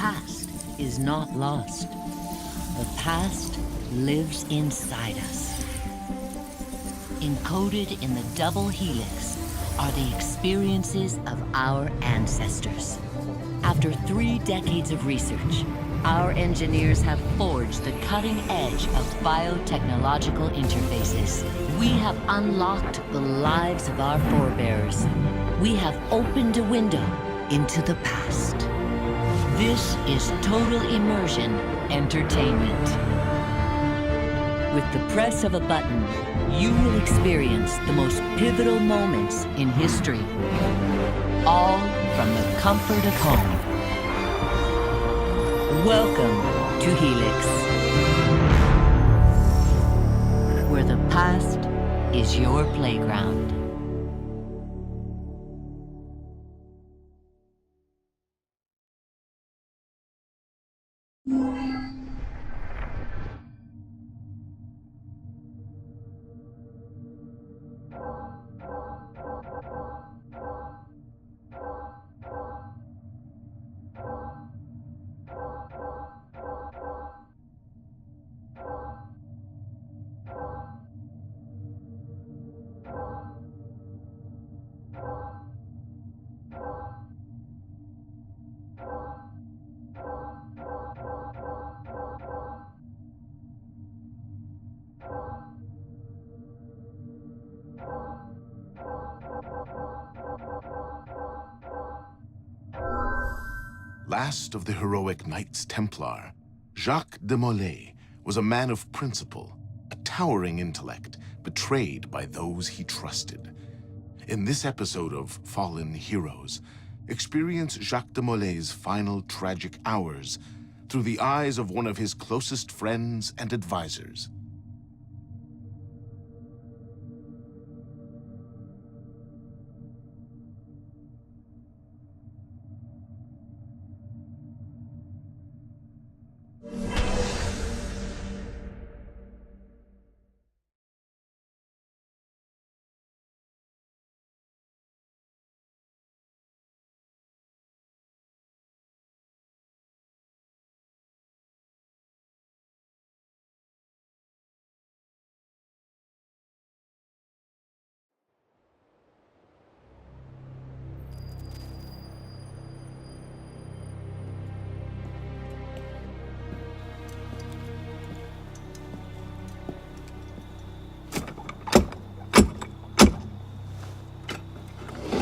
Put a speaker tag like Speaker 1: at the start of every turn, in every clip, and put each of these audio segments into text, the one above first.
Speaker 1: past is not lost. The past lives inside us. Encoded in the double helix are the experiences of our ancestors. After 3 decades of research, our engineers have forged the cutting edge of biotechnological interfaces. We have unlocked the lives of our forebears. We have opened a window into the past. This is Total Immersion Entertainment. With the press of a button, you will experience the most pivotal moments in history. All from the comfort of home. Welcome to Helix, where the past is your playground.
Speaker 2: Last of the heroic Knights Templar, Jacques de Molay was a man of principle, a towering intellect, betrayed by those he trusted. In this episode of Fallen Heroes, experience Jacques de Molay's final tragic hours through the eyes of one of his closest friends and advisors.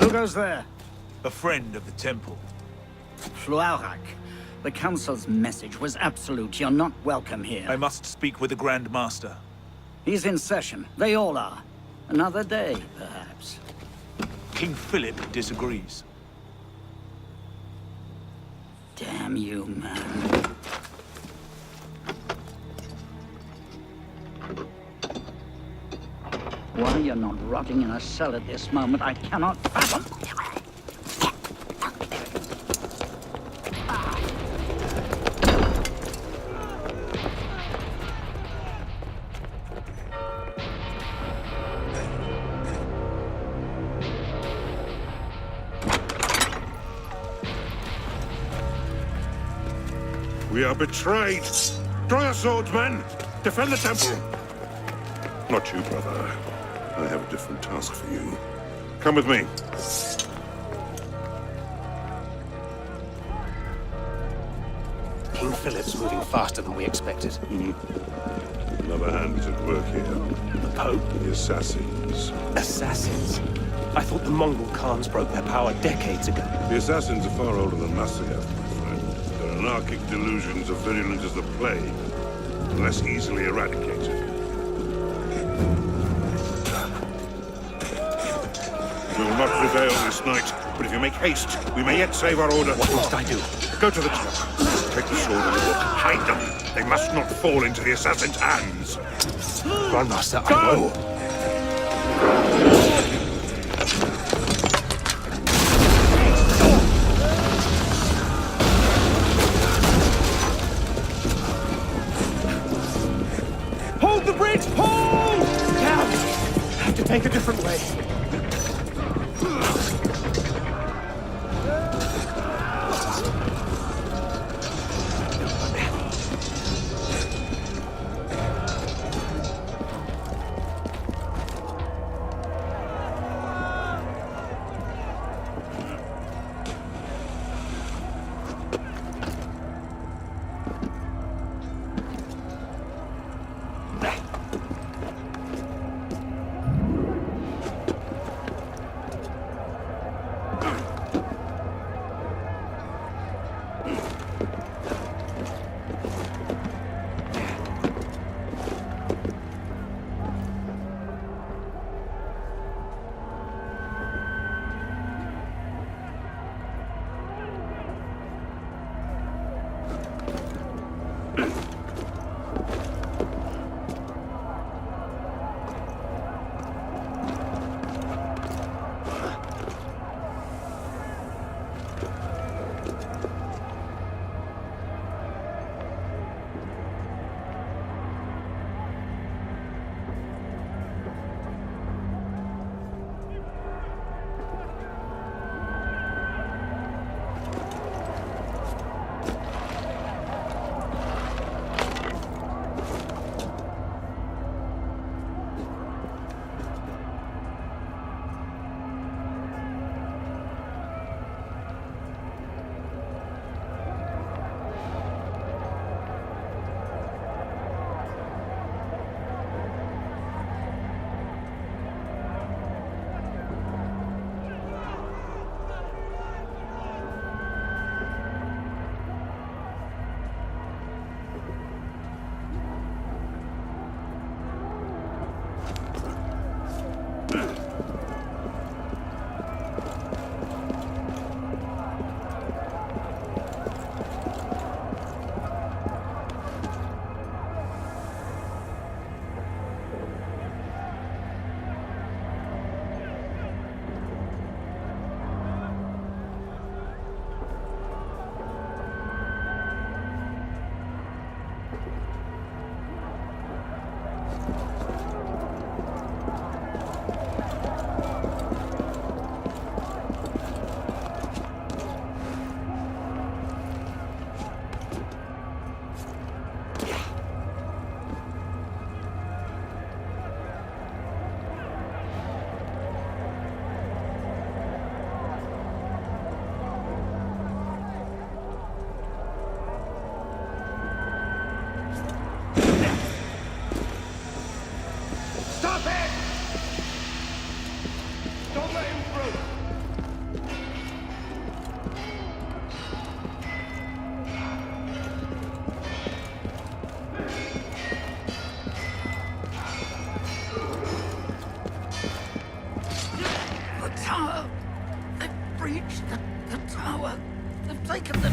Speaker 3: Who goes there?
Speaker 4: A friend of the temple.
Speaker 3: Fluarak. The Council's message was absolute. You're not welcome here.
Speaker 4: I must speak with the Grand Master.
Speaker 3: He's in session. They all are. Another day, perhaps.
Speaker 4: King Philip disagrees.
Speaker 3: Damn you, man. Why you're not rotting in a cell at this moment, I cannot fathom.
Speaker 5: We are betrayed! Draw your swords, men! Defend the temple! Not you, brother. I have a different task for you. Come with me.
Speaker 6: King Philip's moving faster than we expected.
Speaker 5: Another hand is at work here.
Speaker 6: The Pope?
Speaker 5: The Assassins.
Speaker 6: Assassins? I thought the Mongol Khans broke their power decades ago.
Speaker 5: The Assassins are far older than Masyaf, my friend. Their anarchic delusions are virulent as the plague, and less easily eradicated. We will not prevail this night, but if you make haste, we may yet save our order.
Speaker 6: What must I do?
Speaker 5: Go to the top. Take the sword and the book. Hide them. They must not fall into the assassin's hands.
Speaker 6: Grandmaster, I will.
Speaker 4: Hold the bridge! Hold!
Speaker 6: Down! I have to take a different way.
Speaker 3: breached the tower. They've taken the...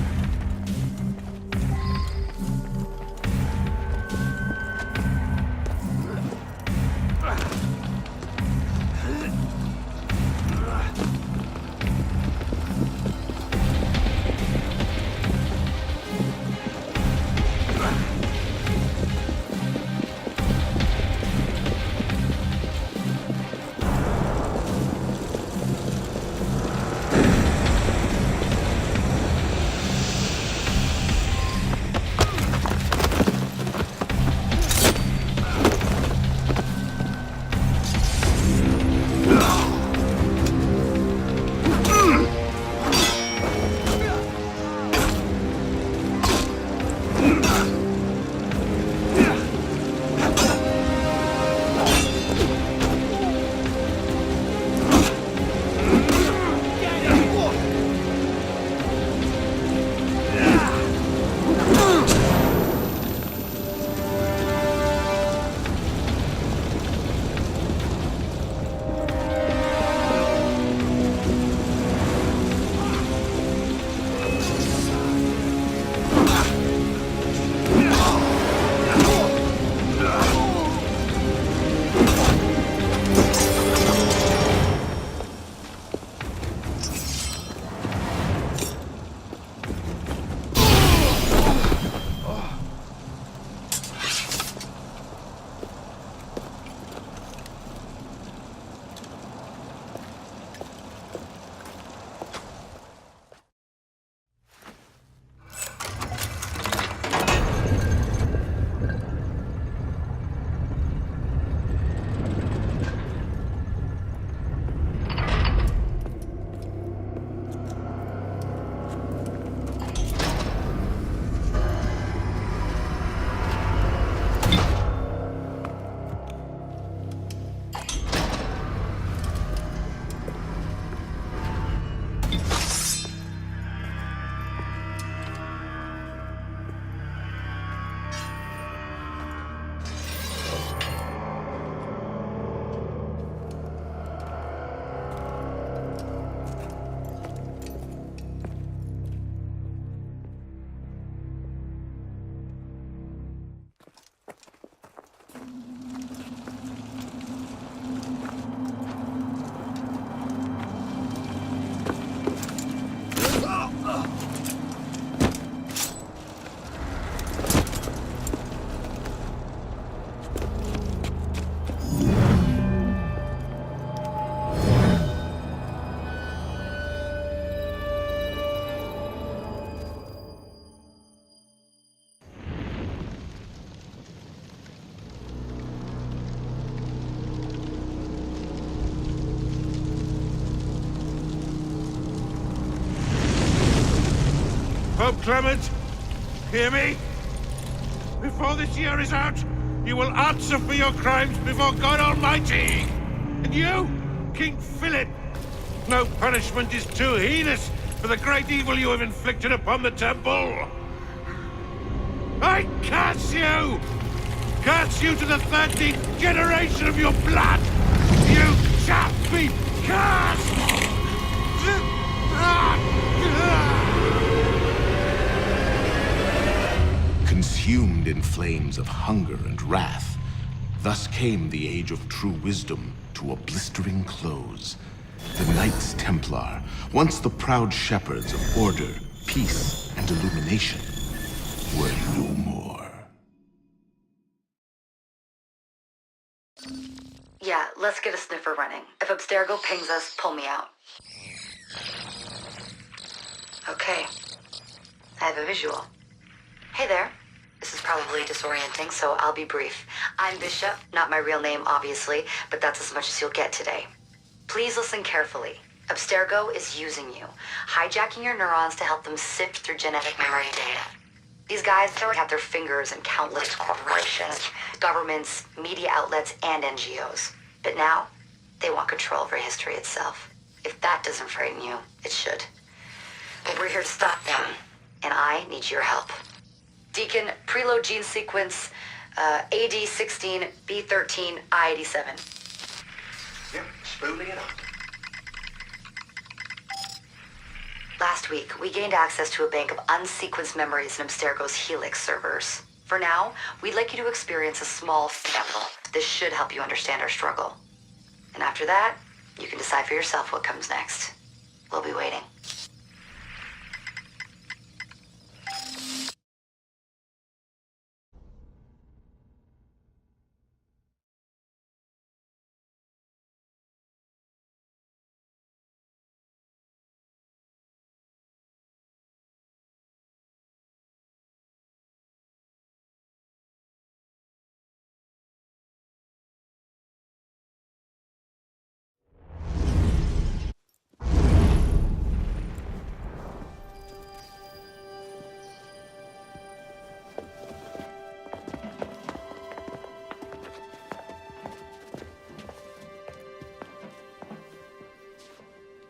Speaker 5: Pope Clement, hear me? Before this year is out, you will answer for your crimes before God Almighty! And you, King Philip, no punishment is too heinous for the great evil you have inflicted upon the temple! I curse you! Curse you to the 13th generation of your blood! You shall be cursed!
Speaker 2: Consumed in flames of hunger and wrath, thus came the Age of True Wisdom to a blistering close. The Knights Templar, once the proud shepherds of order, peace, and illumination, were no more.
Speaker 7: Yeah, let's get a sniffer running. If Abstergo pings us, pull me out. Okay. I have a visual. Hey there. This is probably disorienting, so I'll be brief. I'm Bishop, not my real name, obviously, but that's as much as you'll get today. Please listen carefully. Abstergo is using you, hijacking your neurons to help them sift through genetic memory data. These guys already have their fingers in countless corporations, governments, media outlets, and NGOs. But now, they want control over history itself. If that doesn't frighten you, it should. But we're here to stop them, and I need your help. Deacon, preload gene sequence AD16, B13, I87.
Speaker 8: Yep, spooling it up.
Speaker 7: last week, we gained access to a bank of unsequenced memories in Abstergo's Helix servers. For now, we'd like you to experience a small sample. This should help you understand our struggle. And after that, you can decide for yourself what comes next. We'll be waiting.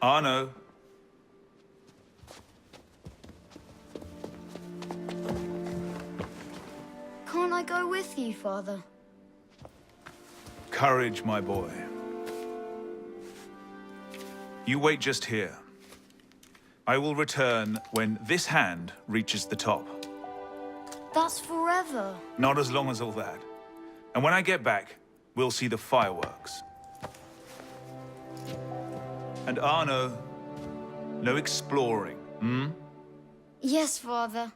Speaker 4: Arno.
Speaker 8: Can't I go with you, Father?
Speaker 4: Courage, my boy. You wait just here. I will return when this hand reaches the top.
Speaker 8: That's forever.
Speaker 4: Not as long as all that. And when I get back, we'll see the fireworks. And Arno, no exploring, hmm?
Speaker 8: Yes, Father.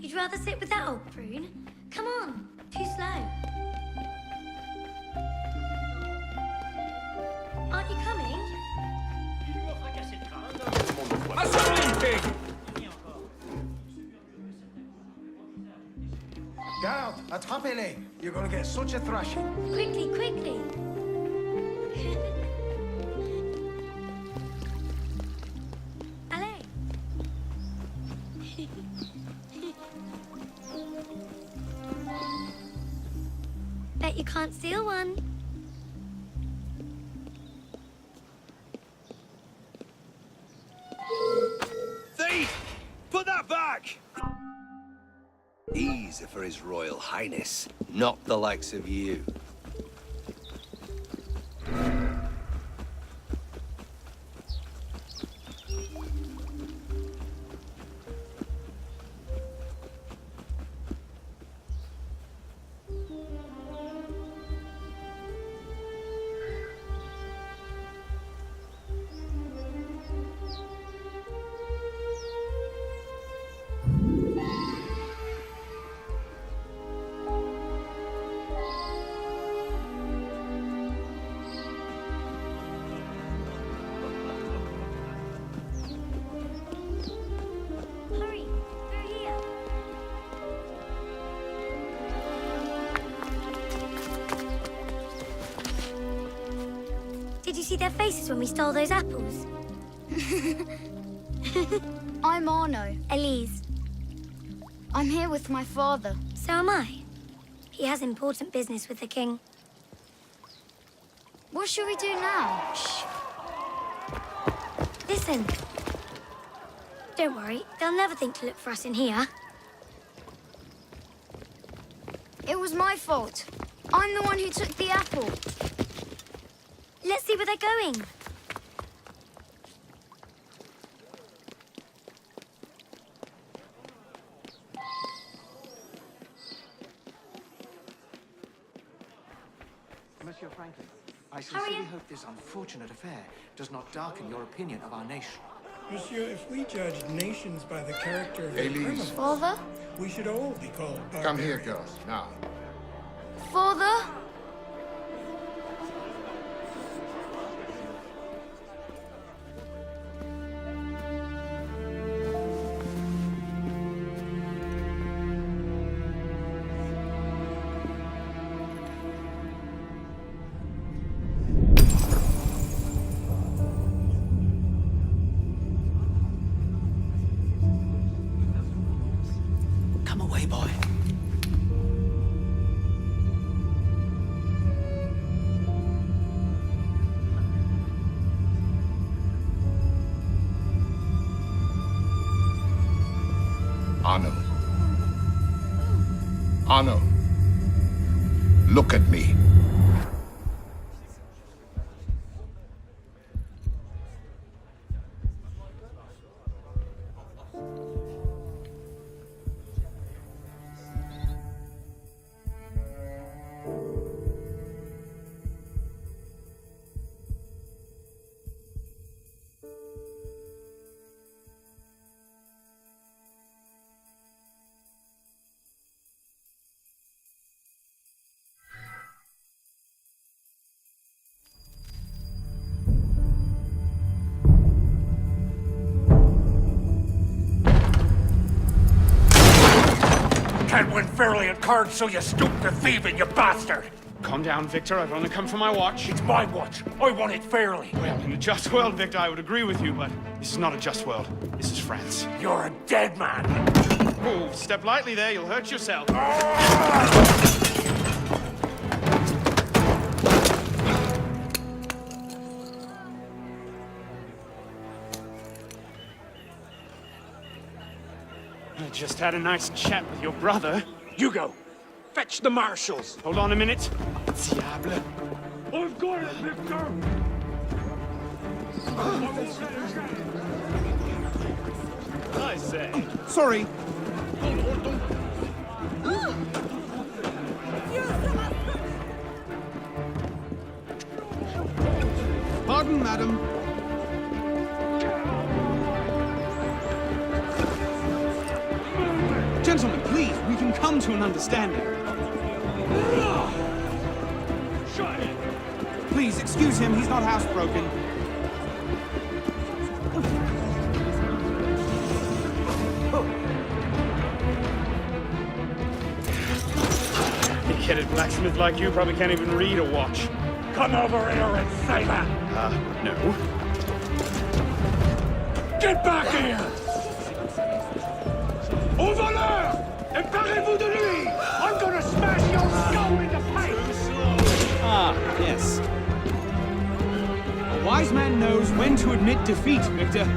Speaker 9: You'd rather sit with that old prune? Come on, too slow. Aren't you coming?
Speaker 10: Garde, attrapez-les. You're gonna get such a thrashing.
Speaker 9: Quickly, quickly. Allez. Bet you can't steal one.
Speaker 11: Thief! Put that back! Easy for His Royal Highness, not the likes of you.
Speaker 9: Hurry, they're here. Did you see their faces when we stole those apples?
Speaker 8: I'm Arno.
Speaker 9: Elise.
Speaker 8: I'm here with my father.
Speaker 9: So am I. He has important business with the king.
Speaker 8: What should we do now?
Speaker 9: Shh. Listen. Don't worry, they'll never think to look for us in here.
Speaker 8: It was my fault. I'm the one who took the apple.
Speaker 9: Let's see where they're going.
Speaker 10: Monsieur Franklin, I
Speaker 9: Hurry
Speaker 10: sincerely
Speaker 9: up.
Speaker 10: hope this unfortunate affair does not darken your opinion of our nation.
Speaker 12: Monsieur, if we judge nations by the character of
Speaker 13: Elise.
Speaker 12: their criminals,
Speaker 8: Father?
Speaker 12: we should all be called
Speaker 13: Come here,
Speaker 12: barbarians.
Speaker 13: girls, now.
Speaker 8: Father?
Speaker 10: playboy.
Speaker 13: Arno. Arno. Look at me.
Speaker 5: Can't win fairly at cards, so you stoop to thieving, you bastard!
Speaker 14: Calm down, Victor. I've only come for my watch.
Speaker 5: It's my watch. I want it fairly.
Speaker 14: Well, in a just world, Victor, I would agree with you, but this is not a just world. This is France.
Speaker 5: You're a dead man.
Speaker 14: Oh, step lightly there. You'll hurt yourself. I just had a nice chat with your brother.
Speaker 5: Hugo, fetch the marshals.
Speaker 14: Hold on a minute. Diable.
Speaker 5: I've got it, Victor.
Speaker 14: I say.
Speaker 10: Sorry. Pardon, madam. Gentlemen, please, we can come to an understanding. Please, excuse him, he's not housebroken.
Speaker 14: Big-headed blacksmith like you probably can't even read a watch.
Speaker 5: Come over here and say that.
Speaker 14: No.
Speaker 5: Get back here! Au voleur! Emparez-vous de lui! I'm gonna smash your skull into paste!
Speaker 10: Ah, yes. A wise man knows when to admit defeat, Victor.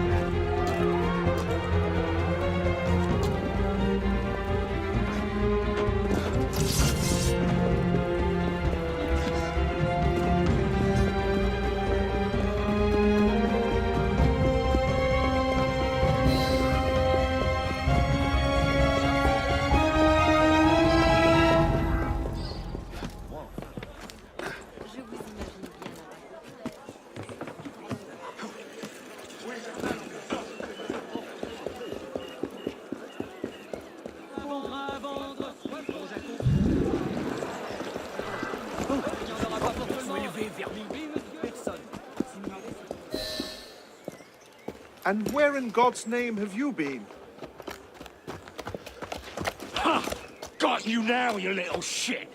Speaker 5: And where in God's name have you been? Ha! Got you now, you little shit!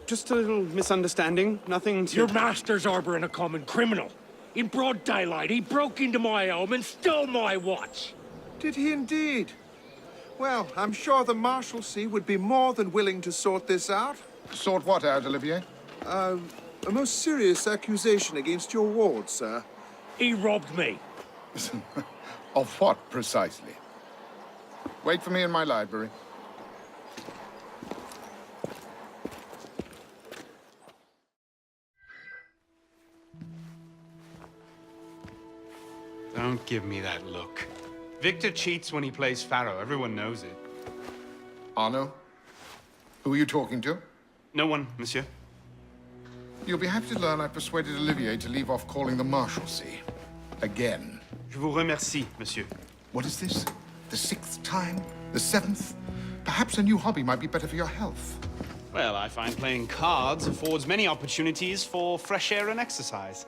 Speaker 14: Just a little misunderstanding. Nothing to...
Speaker 5: Your master's harboring a common criminal. In broad daylight, he broke into my home and stole my watch.
Speaker 15: Did he indeed? Well, I'm sure the Marshalsea would be more than willing to sort this out.
Speaker 13: Sort what out, Olivier?
Speaker 15: A most serious accusation against your ward, sir.
Speaker 5: He robbed me.
Speaker 13: Of what, precisely? Wait for me in my library.
Speaker 14: Don't give me that look. Victor cheats when he plays Pharaoh. Everyone knows it.
Speaker 13: Arno? Who are you talking to?
Speaker 14: No one, monsieur.
Speaker 13: You'll be happy to learn I persuaded Olivier to leave off calling the Marshalsea. Again.
Speaker 14: Je vous remercie, monsieur.
Speaker 13: What is this? The 6th time? The 7th? Perhaps a new hobby might be better for your health.
Speaker 14: Well, I find playing cards affords many opportunities for fresh air and exercise.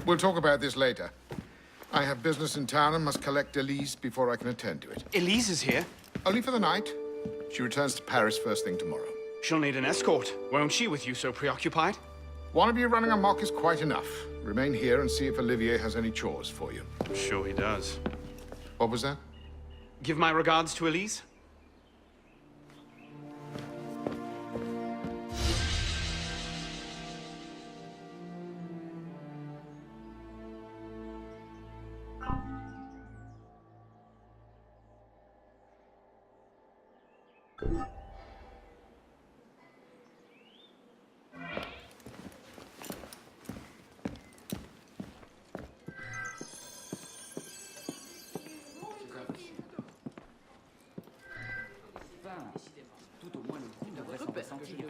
Speaker 13: We'll talk about this later. I have business in town and must collect Elise before I can attend to it.
Speaker 14: Elise is here?
Speaker 13: Only for the night. She returns to Paris first thing tomorrow.
Speaker 14: She'll need an escort, won't she, with you so preoccupied?
Speaker 13: One of you running amok is quite enough. Remain here and see if Olivier has any chores for you.
Speaker 14: I'm sure he does.
Speaker 13: What was that?
Speaker 14: Give my regards to Elise.
Speaker 10: Tout au moins le goût devrait s'en ressentir.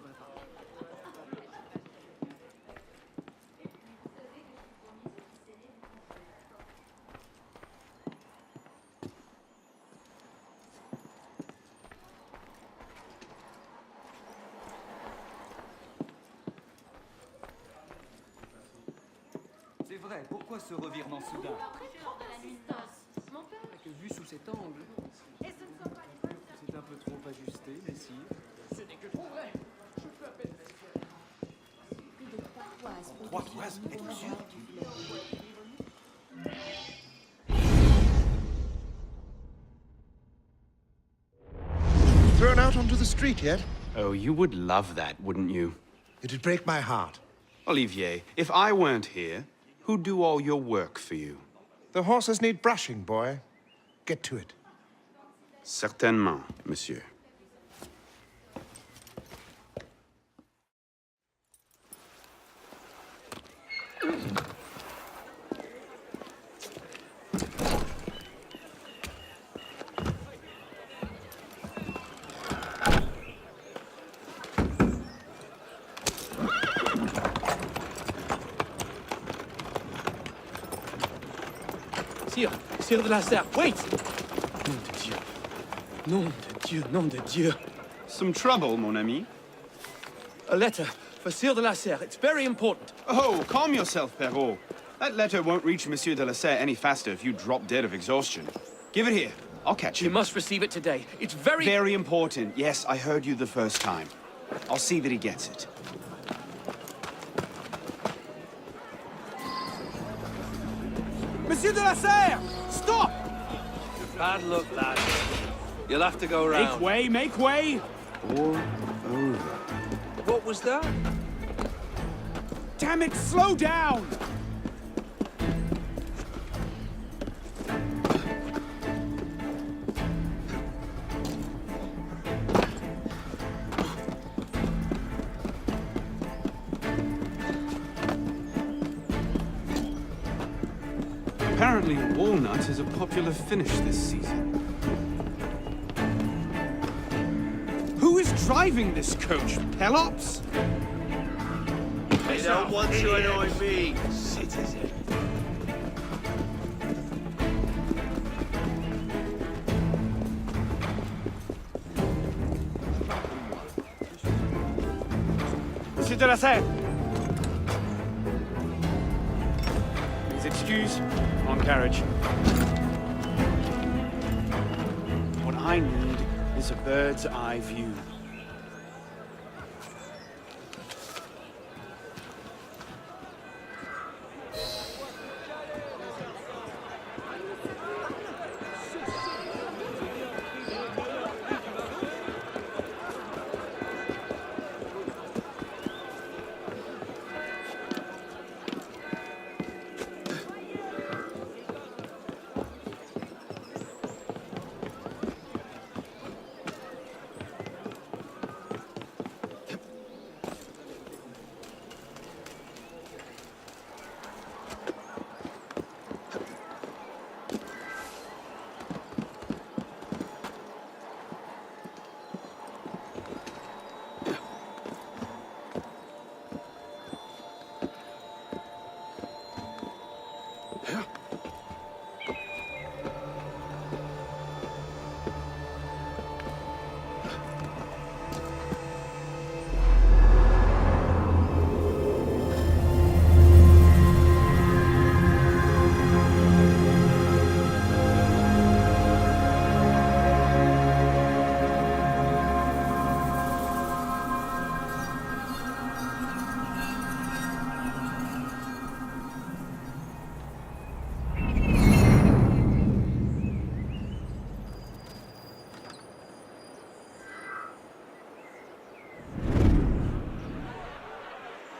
Speaker 10: C'est vrai, pourquoi ce revirement soudain? Que vu sous cet angle, c'est un peu trop ajusté, messire. Ce n'est que trop vrai. Je peux à peine respirer. Trois toises, êtes-vous sûr?
Speaker 15: Thrown out onto the street yet?
Speaker 14: Oh, you would love that, wouldn't you?
Speaker 15: It'd break my heart.
Speaker 14: Olivier, if I weren't here, who'd do all your work for you?
Speaker 15: The horses need brushing, boy. Get to it.
Speaker 14: Certainement, monsieur.
Speaker 6: Sire de la Serre, wait! Nom de Dieu, nom de Dieu.
Speaker 14: Some trouble, mon ami?
Speaker 6: A letter for Sire de la Serre. It's very important.
Speaker 14: Oh, calm yourself, Perrault. That letter won't reach Monsieur de la Serre any faster if you drop dead of exhaustion. Give it here. I'll catch him.
Speaker 6: You must receive it today. It's very...
Speaker 14: Very important. Yes, I heard you the first time. I'll see that he gets it.
Speaker 6: Monsieur de la Serre! Stop!
Speaker 11: Bad luck, lad. You'll have to go round.
Speaker 14: Make way, make way! All over.
Speaker 11: What was that?
Speaker 14: Damn it, slow down! Apparently, walnut is a popular finish this season. Who is driving this coach? Pelops?
Speaker 11: They don't want to annoy me, citizen.
Speaker 14: Monsieur de la Serre! Please excuse, on carriage. What I need is a bird's eye view.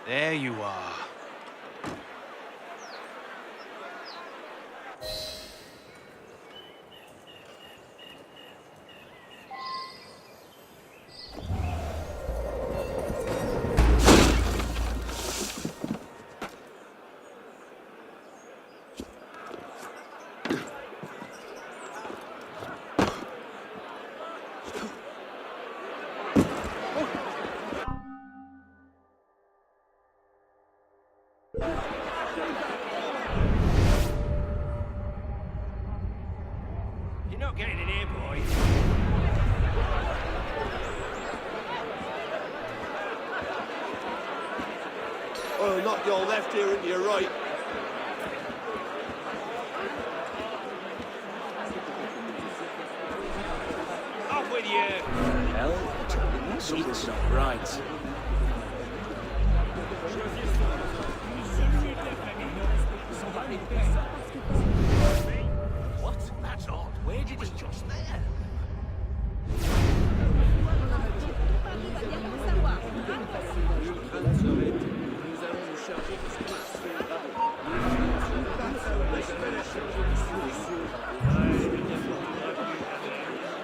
Speaker 14: There you are.
Speaker 5: here, boy.
Speaker 11: Oh, not your left ear into your right.
Speaker 5: Off with you!
Speaker 6: Hell, something's not right.
Speaker 11: What? That's odd. Where did he just there?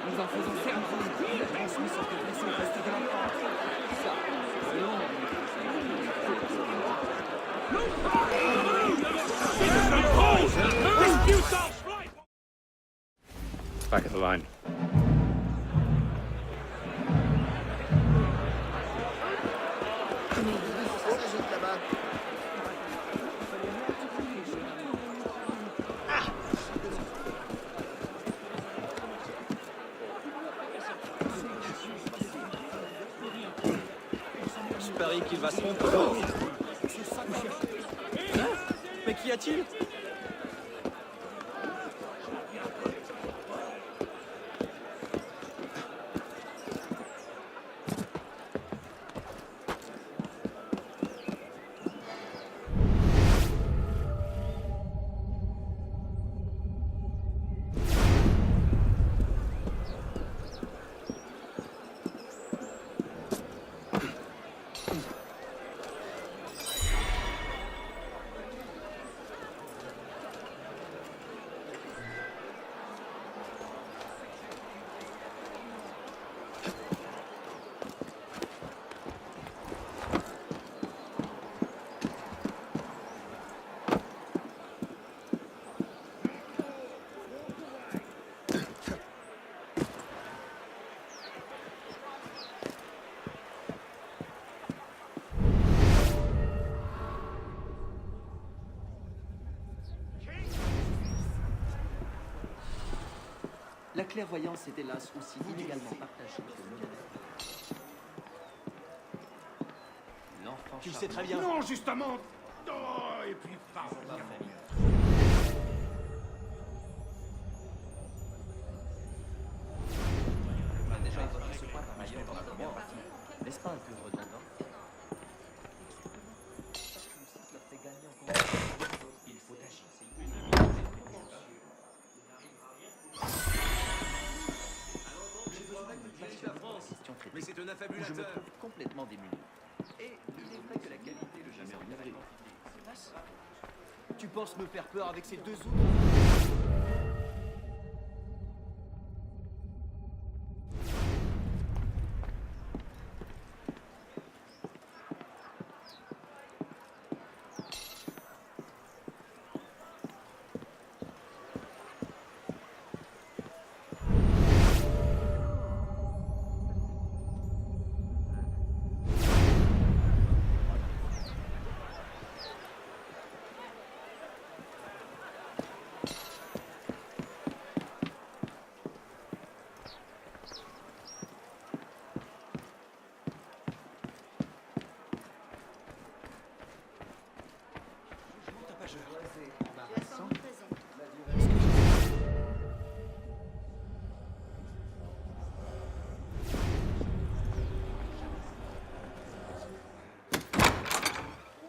Speaker 10: Nous en faisons faire une transmis sur le blessé au reste de la France. Ça, c'est long.
Speaker 6: Back of the line.
Speaker 11: Je parie qu'il va se tromper. Hein? Mais qu'y a-t-il?
Speaker 10: La clairvoyance est hélas aussi inégalement partagée que le cadavre. L'enfant
Speaker 11: Tu le sais très bien.
Speaker 5: Non, justement. Oh, et puis pardon.
Speaker 10: On a déjà évoqué ce point par ailleurs dans la première partie. N'est-ce pas un peu redondant? Il faut agir.
Speaker 11: Mais c'est un
Speaker 10: Je me
Speaker 11: affabulateur.
Speaker 10: trouve complètement démuni. Et il est vrai que la qualité de jamais renouvelée.
Speaker 11: Tu penses me faire peur avec ces deux autres?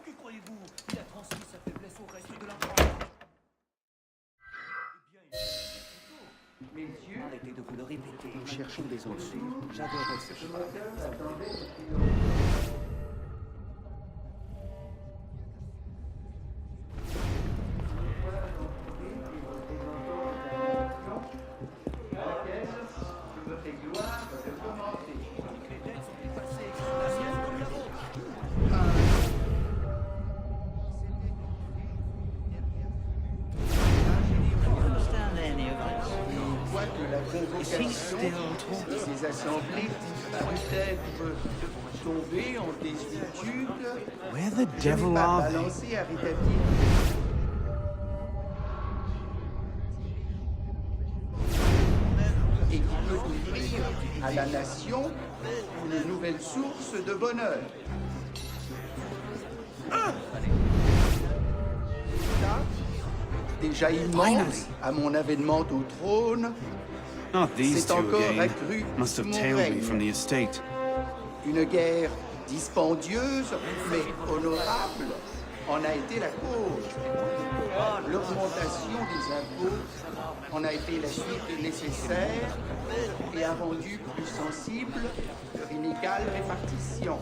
Speaker 10: Que croyez-vous? Il a transmis sa faiblesse au reste de la France. Eh bien, il est arrêtez de vous le répéter. Nous cherchons des zones sûres. J'adorerais ce cheval.
Speaker 16: Ces assemblées peuvent être tombées en désuétude.
Speaker 11: Where the devil are they?
Speaker 16: Balancées à rétablir. à la nation une nouvelle source de bonheur. Déjà immense à mon avènement au trône,
Speaker 14: Not these
Speaker 16: c'est
Speaker 14: two
Speaker 16: encore
Speaker 14: again.
Speaker 16: accru
Speaker 14: Must have
Speaker 16: mon
Speaker 14: tailed me
Speaker 16: règne.
Speaker 14: from the estate.
Speaker 16: Une guerre dispendieuse mais honorable en a été la cause. L'augmentation des impôts en a été la suite nécessaire et a rendu plus sensible leur inégale répartition.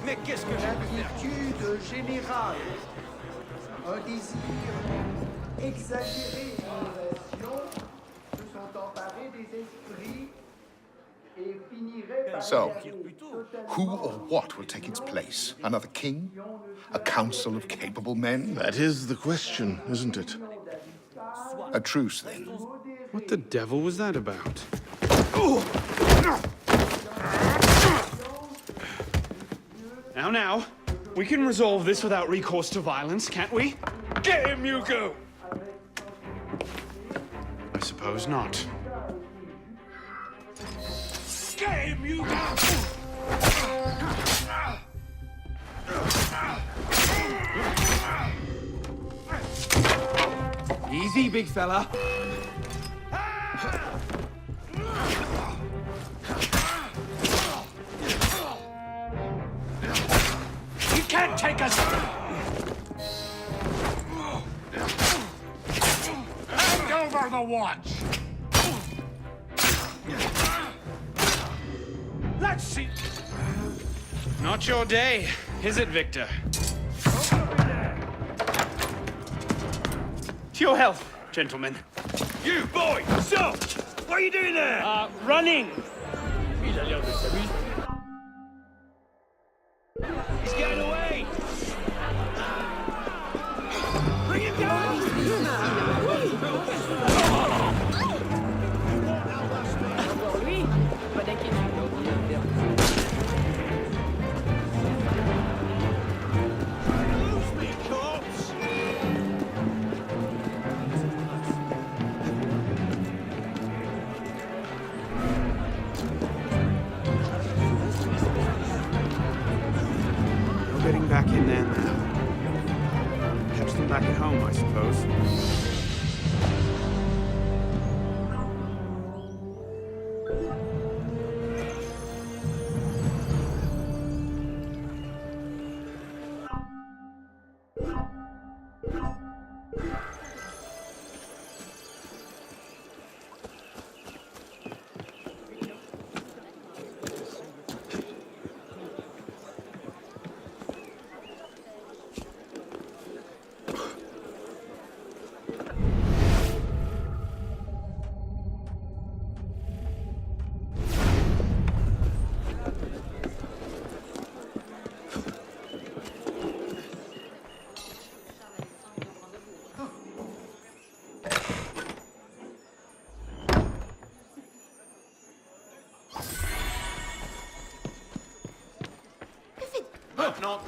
Speaker 11: Mais qu'est-ce que
Speaker 16: L'inquiétude générale, un désir exagéré d'innovation se sont emparés des esprits et finiraient par
Speaker 13: So,
Speaker 16: égarer
Speaker 13: who or what will take its place? Another king? A council of capable men?
Speaker 2: That is the question, isn't it?
Speaker 13: A truce, then.
Speaker 14: What the devil was that about? Now, we can resolve this without recourse to violence, can't we?
Speaker 5: Get him, Hugo!
Speaker 14: I suppose not.
Speaker 5: Get him, Hugo!
Speaker 14: Easy, big fella.
Speaker 5: You can't take us! Hand over the watch! Let's see!
Speaker 14: Not your day, is it, Victor? To your health, gentlemen.
Speaker 5: You, boy! Stop! What are you doing there?
Speaker 14: Running!
Speaker 5: Il a l'air de s'amuser. He's getting away! Bring him down! Lose me, corpse!
Speaker 14: No getting back in there now. Catch them back at home, I suppose.
Speaker 5: Non.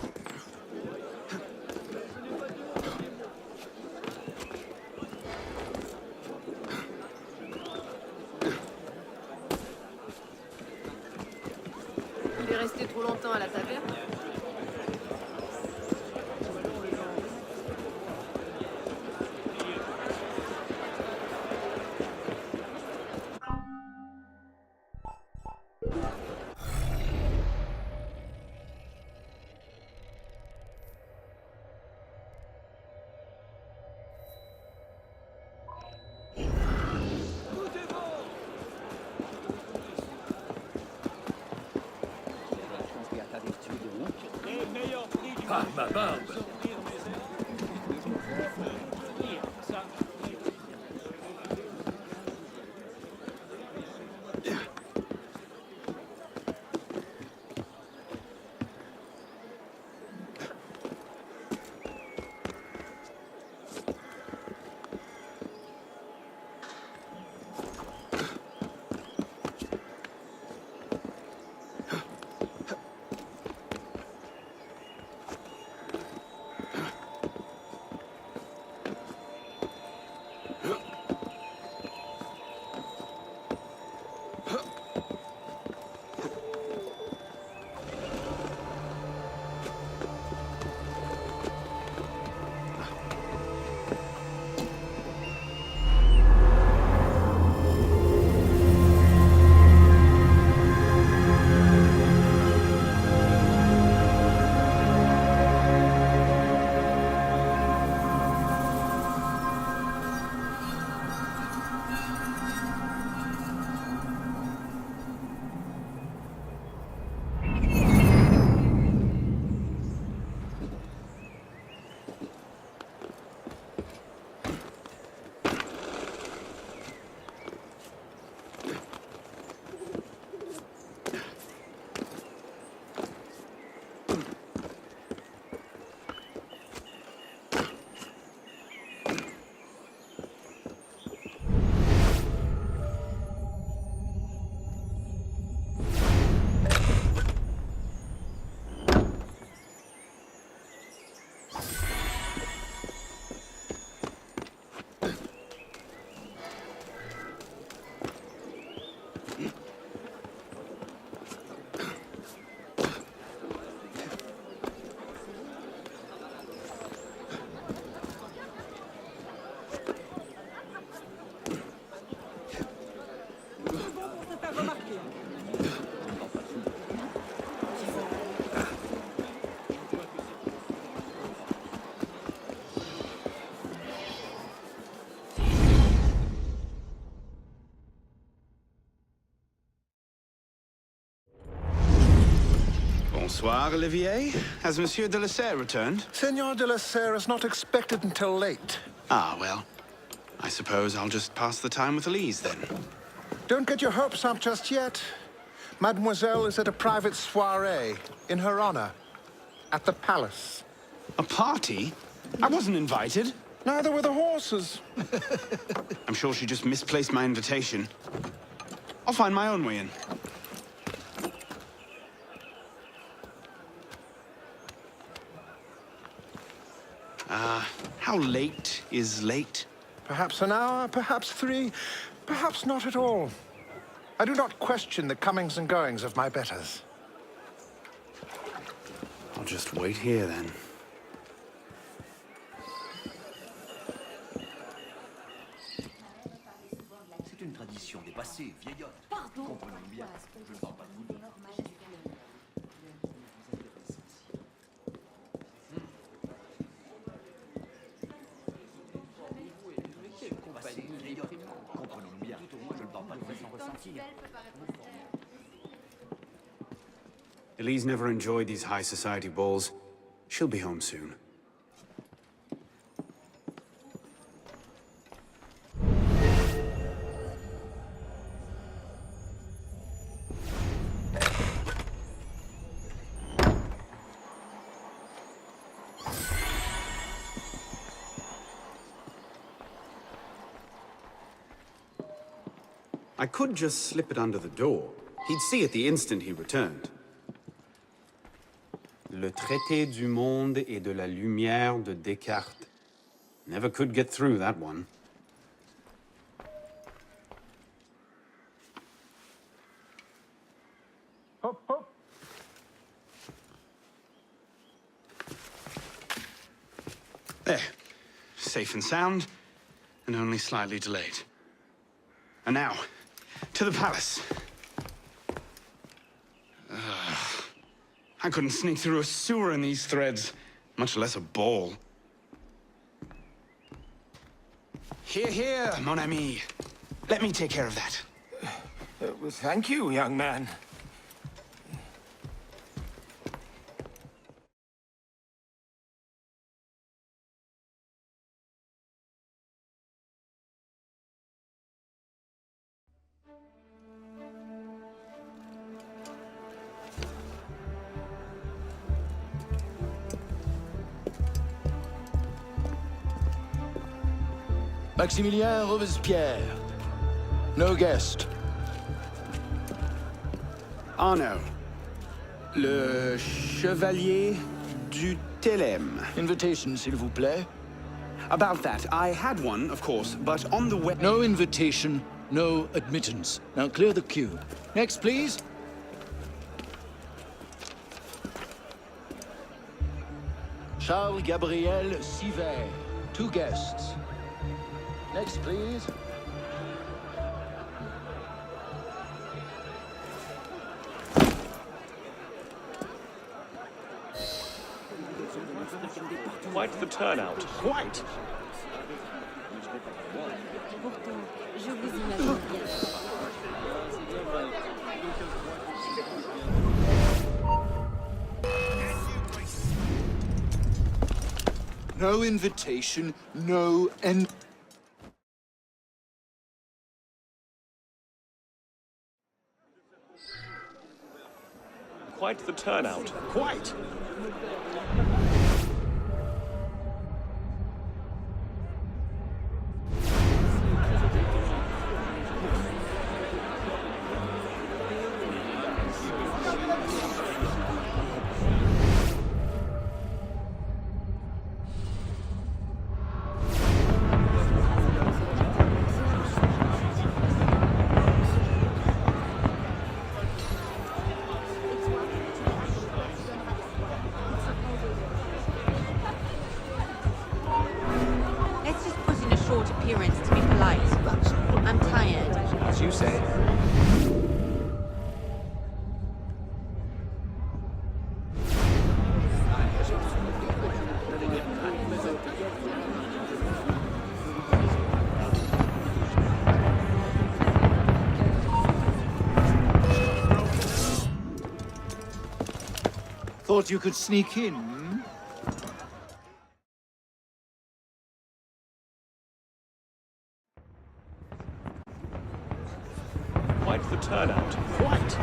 Speaker 17: Il est resté trop longtemps à la taverne.
Speaker 11: Ah, ma barbe!
Speaker 14: Bonsoir, Olivier. Has Monsieur de la Serre returned?
Speaker 15: Senor de la Serre is not expected until late.
Speaker 14: Ah, well. I suppose I'll just pass the time with Elise, then.
Speaker 15: Don't get your hopes up just yet. Mademoiselle is at a private soiree in her honor at the palace.
Speaker 14: A party? I wasn't invited.
Speaker 15: Neither were the horses.
Speaker 14: I'm sure she just misplaced my invitation. I'll find my own way in. How late is late?
Speaker 15: Perhaps an hour, perhaps 3, perhaps not at all. I do not question the comings and goings of my betters.
Speaker 14: I'll just wait here, then.
Speaker 11: C'est une tradition dépassée, vieillotte. Comprenons bien, je ne parle pas de vous.
Speaker 14: Elise never enjoyed these high society balls. She'll be home soon. I could just slip it under the door. He'd see it the instant he returned. Le traité du monde et de la lumière de Descartes. Never could get through that one.
Speaker 15: Hop, hop.
Speaker 14: There. Safe and sound, and only slightly delayed. And now, to the palace. I couldn't sneak through a sewer in these threads, much less a ball. Here, here, mon ami. Let me take care of that.
Speaker 15: Well, thank you, young man.
Speaker 11: Maximilien Robespierre. No guest.
Speaker 14: Arno. Le Chevalier du Télème.
Speaker 11: Invitation, s'il vous plaît.
Speaker 14: About that, I had one, of course, but on the way...
Speaker 11: No invitation, no admittance. Now clear the queue. Next, please. Charles Gabriel Sivert. 2 guests. Next, please.
Speaker 6: Quite the turnout. Quite!
Speaker 15: No invitation, no end.
Speaker 6: Quite the turnout. Quite!
Speaker 18: Thought you could sneak in?
Speaker 6: Quite the turnout. Quite.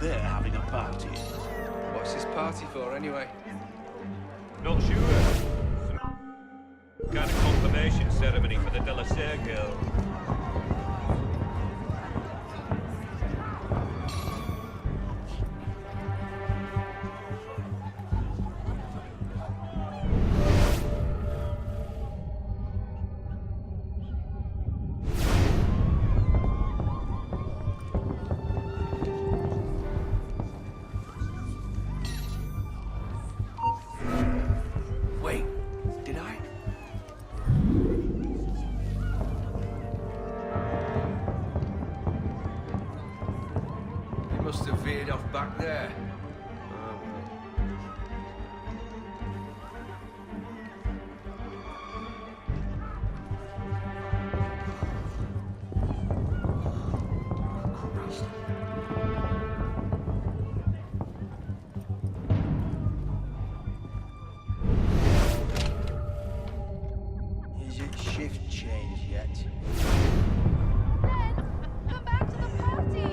Speaker 18: They're having a party.
Speaker 10: What's this party for, anyway?
Speaker 6: Not sure. Some kind of confirmation ceremony for the De La Serre girl.
Speaker 18: Wait, did I?
Speaker 10: You must have veered off back there.
Speaker 16: Is it shift change yet?
Speaker 17: Come back to the party!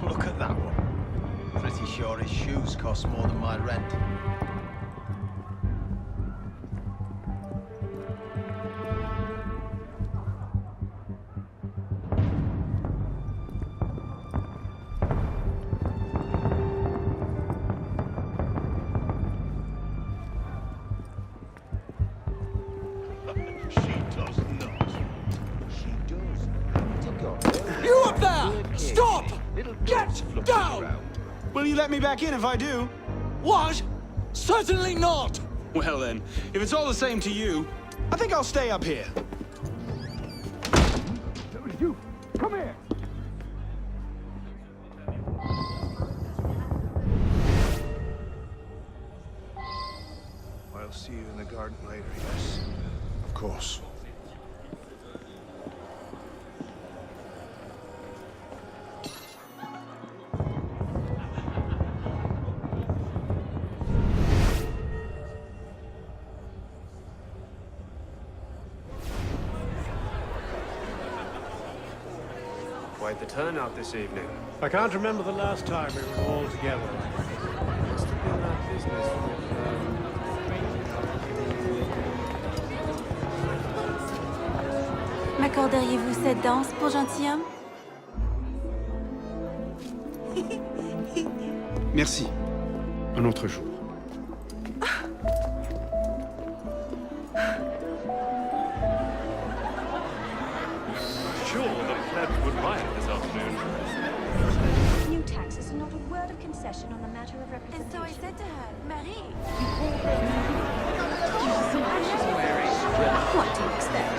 Speaker 16: Look at that one. Pretty sure his shoes cost more than my rent.
Speaker 5: She does not. She does.
Speaker 18: You up there! Stop! Get down!
Speaker 14: Will you let me back in if I do?
Speaker 18: What? Certainly not!
Speaker 14: Well then, if it's all the same to you, I think I'll stay up here.
Speaker 18: You, come here!
Speaker 5: I'll see you in the garden later, yes?
Speaker 13: Of course.
Speaker 11: Quite the turnout this evening.
Speaker 19: I can't remember the last time we were all together.
Speaker 11: Must have been that business with,
Speaker 20: M'accorderiez-vous cette danse pour gentilhomme?
Speaker 14: Merci. Un autre jour.
Speaker 6: Sure, the plebs would riot this afternoon.
Speaker 21: New taxes and not a word of concession on the matter of representation.
Speaker 20: And so I said to her, Marie.
Speaker 21: What do you expect?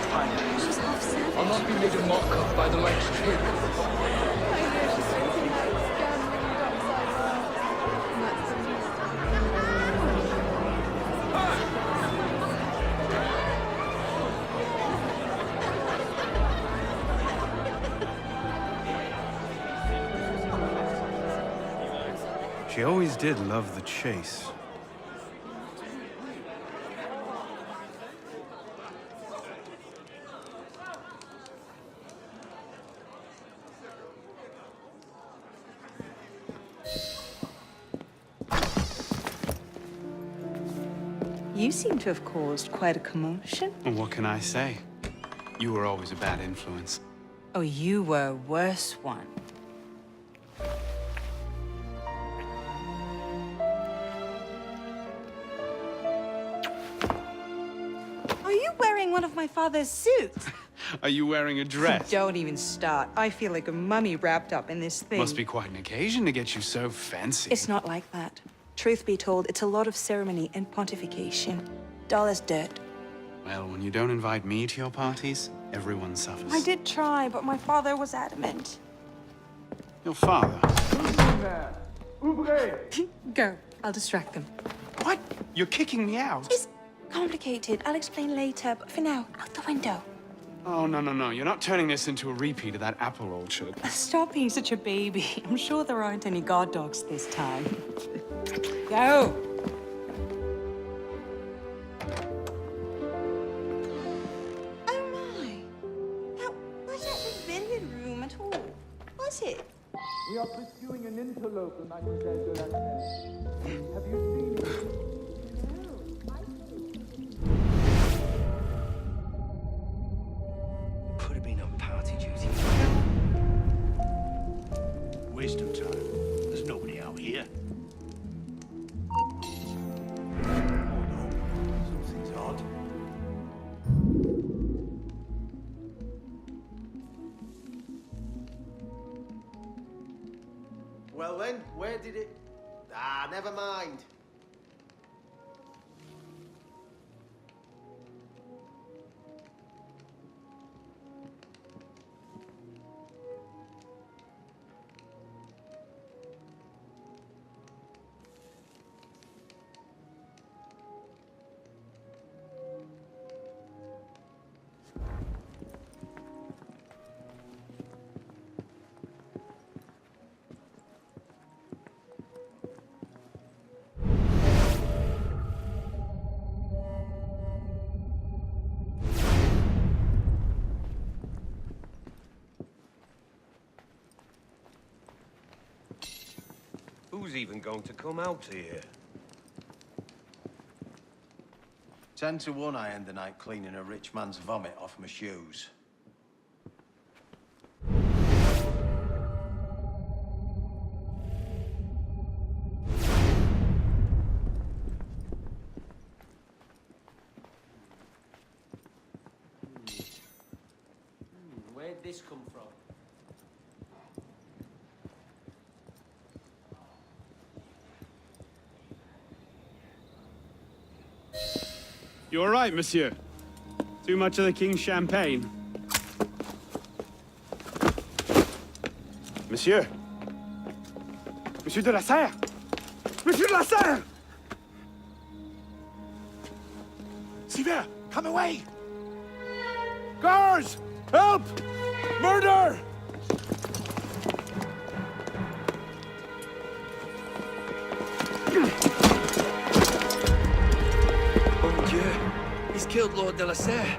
Speaker 21: She's half savage.
Speaker 10: I'll not be made a mock of by the likes of him.
Speaker 19: She always did love the chase.
Speaker 1: You seem to have caused quite a commotion.
Speaker 14: Well, what can I say? You were always a bad influence.
Speaker 1: Oh, you were a worse one. Are you wearing one of my father's suits?
Speaker 14: Are you wearing a dress?
Speaker 1: Don't even start. I feel like a mummy wrapped up in this thing.
Speaker 14: Must be quite an occasion to get you so fancy.
Speaker 1: It's not like that. Truth be told, it's a lot of ceremony and pontification. Dull as dirt.
Speaker 14: Well, when you don't invite me to your parties, everyone suffers.
Speaker 1: I did try, but my father was adamant.
Speaker 14: Your father?
Speaker 1: Go. I'll distract them.
Speaker 14: What? You're kicking me out?
Speaker 1: It's complicated. I'll explain later, but for now, out the window.
Speaker 14: Oh, no. You're not turning this into a repeat of that apple orchard.
Speaker 1: Stop being such a baby. I'm sure there aren't any guard dogs this time. Go! Oh my! That wasn't the billiard room at all, was it?
Speaker 18: We are pursuing an interloper, Mademoiselle de la Serre. Have you seen him?
Speaker 11: Could have been on party duty. Waste of time. There's nobody out here. Oh no, something's odd.
Speaker 16: Well then, where did it... Ah, never mind.
Speaker 11: Who's even going to come out here?
Speaker 16: 10 to 1 I end the night cleaning a rich man's vomit off my shoes.
Speaker 10: Where'd this come from?
Speaker 14: You all right, monsieur? Too much of the king's champagne? Monsieur? Monsieur de la Serre! Monsieur de la Serre!
Speaker 5: Sivert, come away! Guards! Help! Murder!
Speaker 11: Mon Dieu! He's killed Lord de la Serre.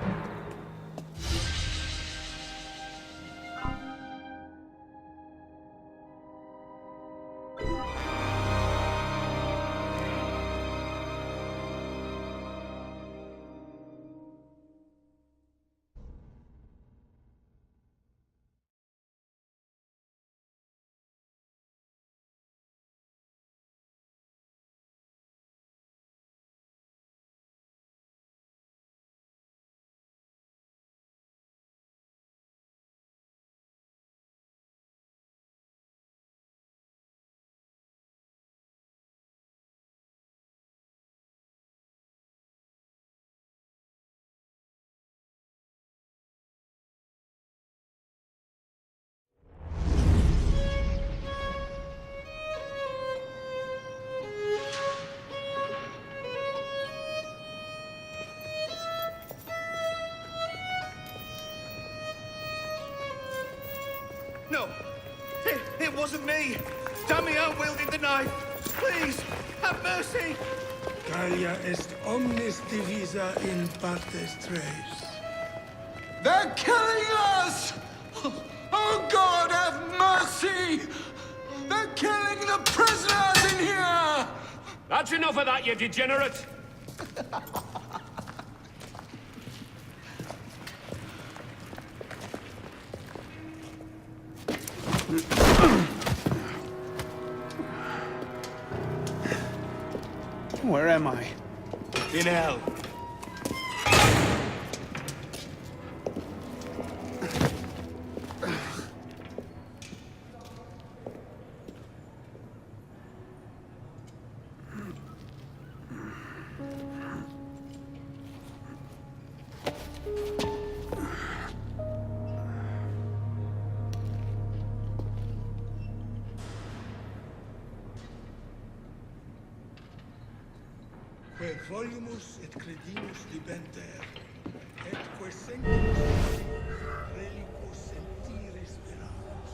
Speaker 11: No! It wasn't me! Damn me, I wielded the knife! Please, have mercy!
Speaker 12: Talia est omnis divisa in partes tres.
Speaker 3: They're killing us! Oh God, have mercy! They're killing the prisoners in here!
Speaker 6: That's enough of that, you degenerate!
Speaker 14: Where am I?
Speaker 11: In hell.
Speaker 12: Que volumus et credimus libenter, et que sentimus reliquos sentire speramus.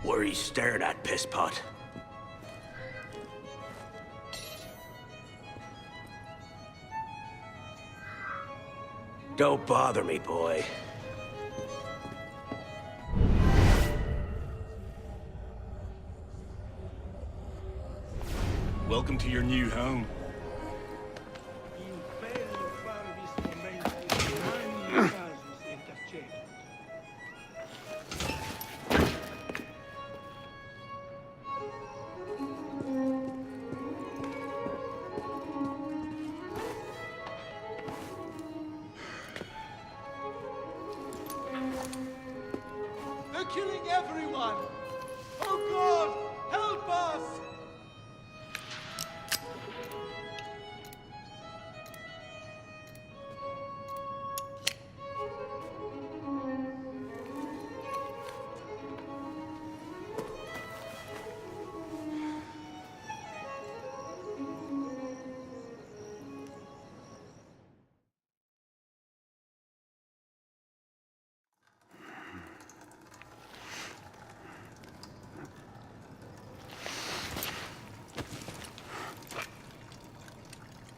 Speaker 11: What are you staring at, pisspot? Don't bother me, boy.
Speaker 7: Welcome to your new home.
Speaker 3: They're killing everyone! Oh God, help us!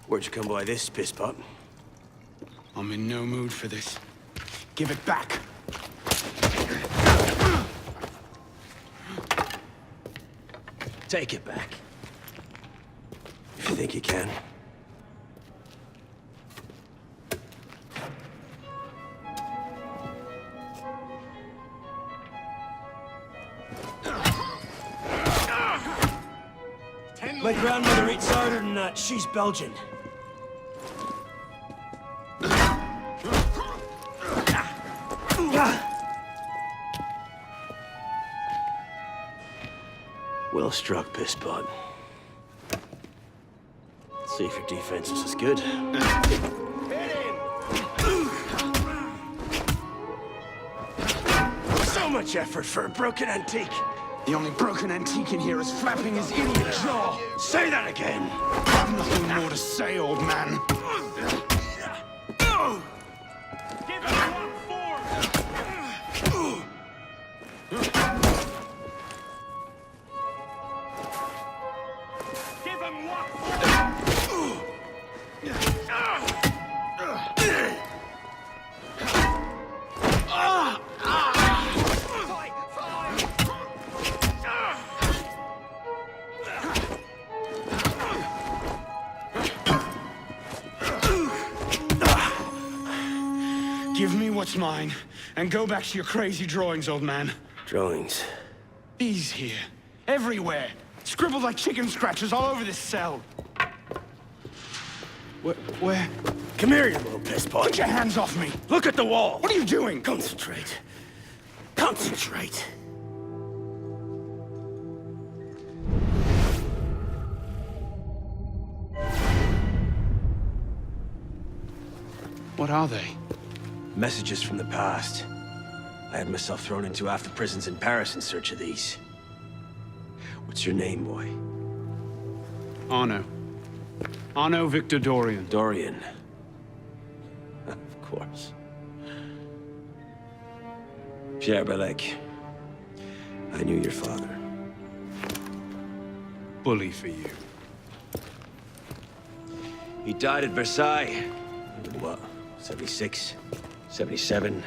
Speaker 11: Where'd you come by this, pisspot?
Speaker 14: I'm in no mood for this. Give it back.
Speaker 11: Take it back. If you think you can. My grandmother eats harder than that. She's Belgian. Well struck, pisspot. Let's see if your defense is as good. So much effort for a broken antique.
Speaker 14: The only broken antique in here is flapping his idiot jaw.
Speaker 11: Say that again.
Speaker 14: I've nothing more to say, old man. Give me what's mine, and go back to your crazy drawings, old man.
Speaker 11: Drawings?
Speaker 14: These here. Everywhere. Scribbled like chicken scratches all over this cell. Where?
Speaker 11: Come here, you little pisspot.
Speaker 14: Get your hands off me!
Speaker 11: Look at the wall!
Speaker 14: What are you doing?
Speaker 11: Concentrate. Concentrate.
Speaker 14: What are they?
Speaker 11: Messages from the past. I had myself thrown into half the prisons in Paris in search of these. What's your name, boy?
Speaker 14: Arno. Arno Victor Dorian.
Speaker 11: Dorian. Of course. Pierre Belec. I knew your father.
Speaker 14: Bully for you.
Speaker 11: He died at Versailles. In what, 76? 77?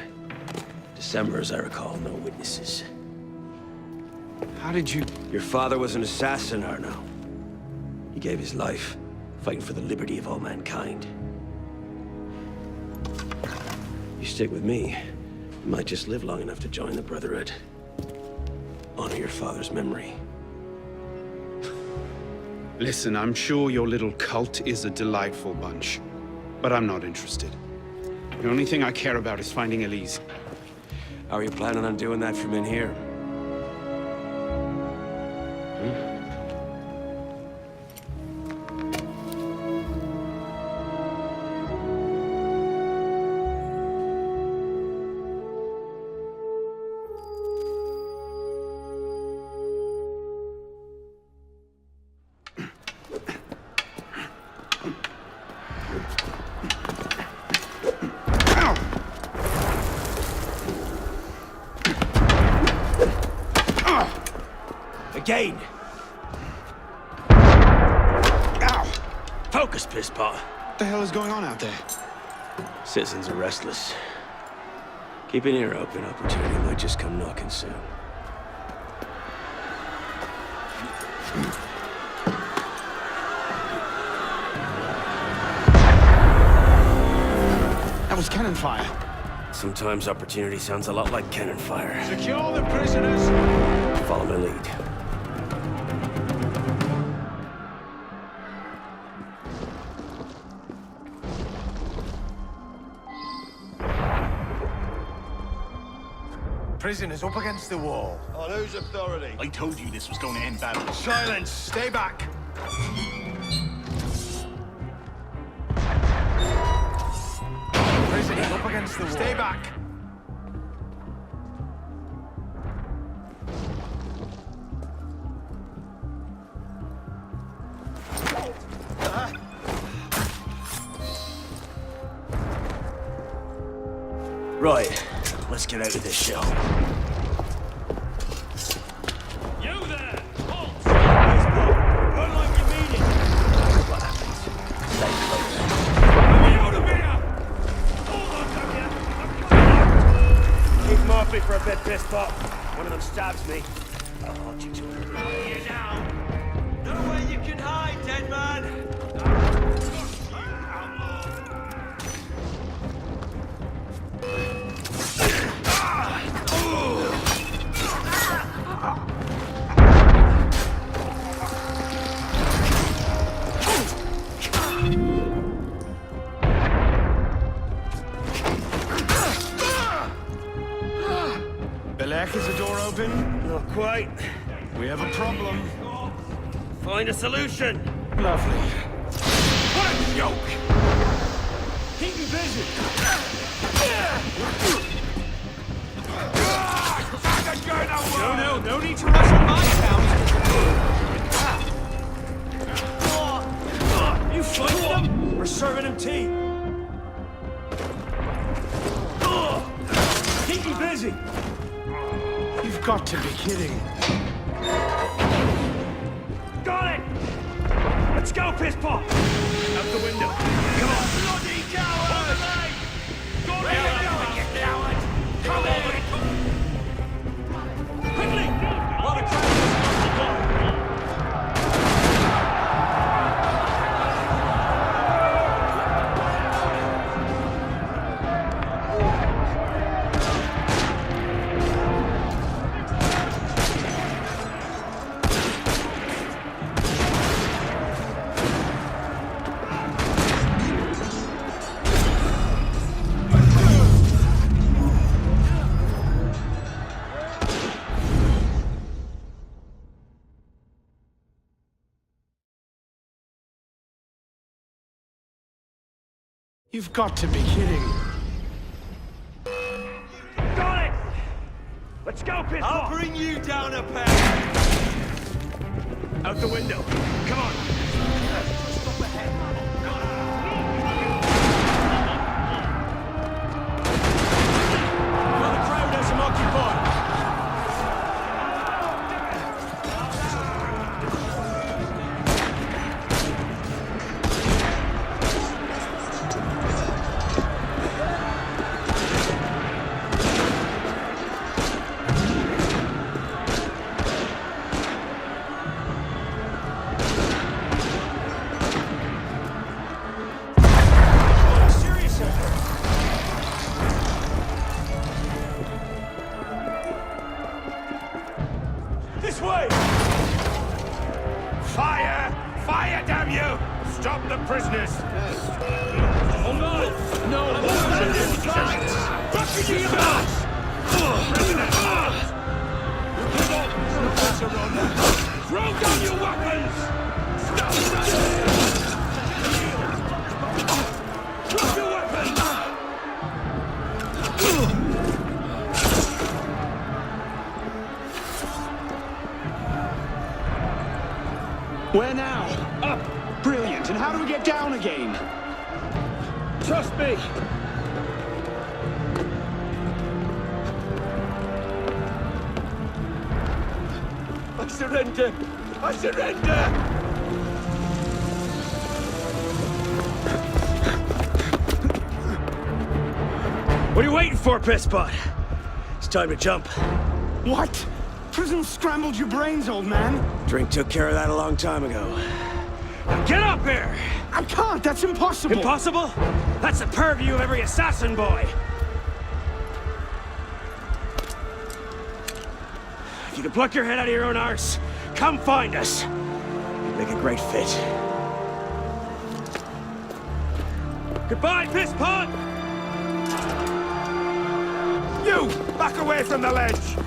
Speaker 11: December, as I recall, no witnesses.
Speaker 14: How did you...
Speaker 11: Your father was an assassin, Arno. He gave his life, fighting for the liberty of all mankind. You stick with me, you might just live long enough to join the Brotherhood. Honor your father's memory.
Speaker 14: Listen, I'm sure your little cult is a delightful bunch, but I'm not interested. The only thing I care about is finding Elise.
Speaker 11: How are you planning on doing that from in here? again! Ow! Focus, pisspot.
Speaker 14: What the hell is going on out there?
Speaker 11: Citizens are restless. Keep an ear open. Opportunity might just come knocking soon.
Speaker 14: That was cannon fire.
Speaker 11: Sometimes opportunity sounds a lot like cannon fire.
Speaker 3: Secure the prisoners!
Speaker 11: Follow my lead.
Speaker 3: Prisoners up against the wall.
Speaker 5: On whose authority?
Speaker 3: I told you this was going to end badly. Silence! Stay back! Prisoners up against the wall. Stay back!
Speaker 11: Right. Let's get out of this shell.
Speaker 6: You there! Halt! Run like you mean it!
Speaker 11: What happens? Stay close.
Speaker 6: Let me out of here! Hold on, damn you!
Speaker 11: Keep Murphy for a bit, pisspot. One of them stabs me. I'll hold you to it.
Speaker 6: You down! Nowhere you can hide, dead man!
Speaker 14: Belek, is the door open?
Speaker 11: Not quite.
Speaker 14: We have a problem.
Speaker 11: Find a solution.
Speaker 14: Lovely.
Speaker 6: What a joke! Keep him busy! No need to rush on my town, You fighting them? We're serving him tea. Keep him busy!
Speaker 14: You've got to be kidding.
Speaker 11: Got it! Let's go, pisspot! Out the window. Come on.
Speaker 6: Bloody coward! Go down, you coward! Come on! Quickly! While the crowd is
Speaker 14: You've got to be kidding.
Speaker 11: Got it! Let's go, pisspot!
Speaker 6: I'll bring you down a peg!
Speaker 11: Out the window. Come on.
Speaker 6: Stop ahead.
Speaker 11: Well, the crowd has him occupied. This way!
Speaker 5: Fire! Fire, damn you! Stop the prisoners!
Speaker 11: Hold on! No!
Speaker 5: Rush into your mouth!
Speaker 11: Throw down your weapons!
Speaker 5: Stop running!
Speaker 11: Drop your weapons!
Speaker 14: Where now? Up! Brilliant. And how do we get down again?
Speaker 11: Trust me!
Speaker 6: I surrender!
Speaker 11: surrender! I surrender! What are you waiting for, pisspot? It's time to jump.
Speaker 14: What? Prison scrambled your brains, old man.
Speaker 11: Drink took care of that a long time ago. Now get up here!
Speaker 14: I can't, that's impossible.
Speaker 11: Impossible? That's the purview of every assassin boy. If you can pluck your head out of your own arse, come find us. You'd make a great fit. Goodbye, pisspot!
Speaker 3: You! Back away from the ledge!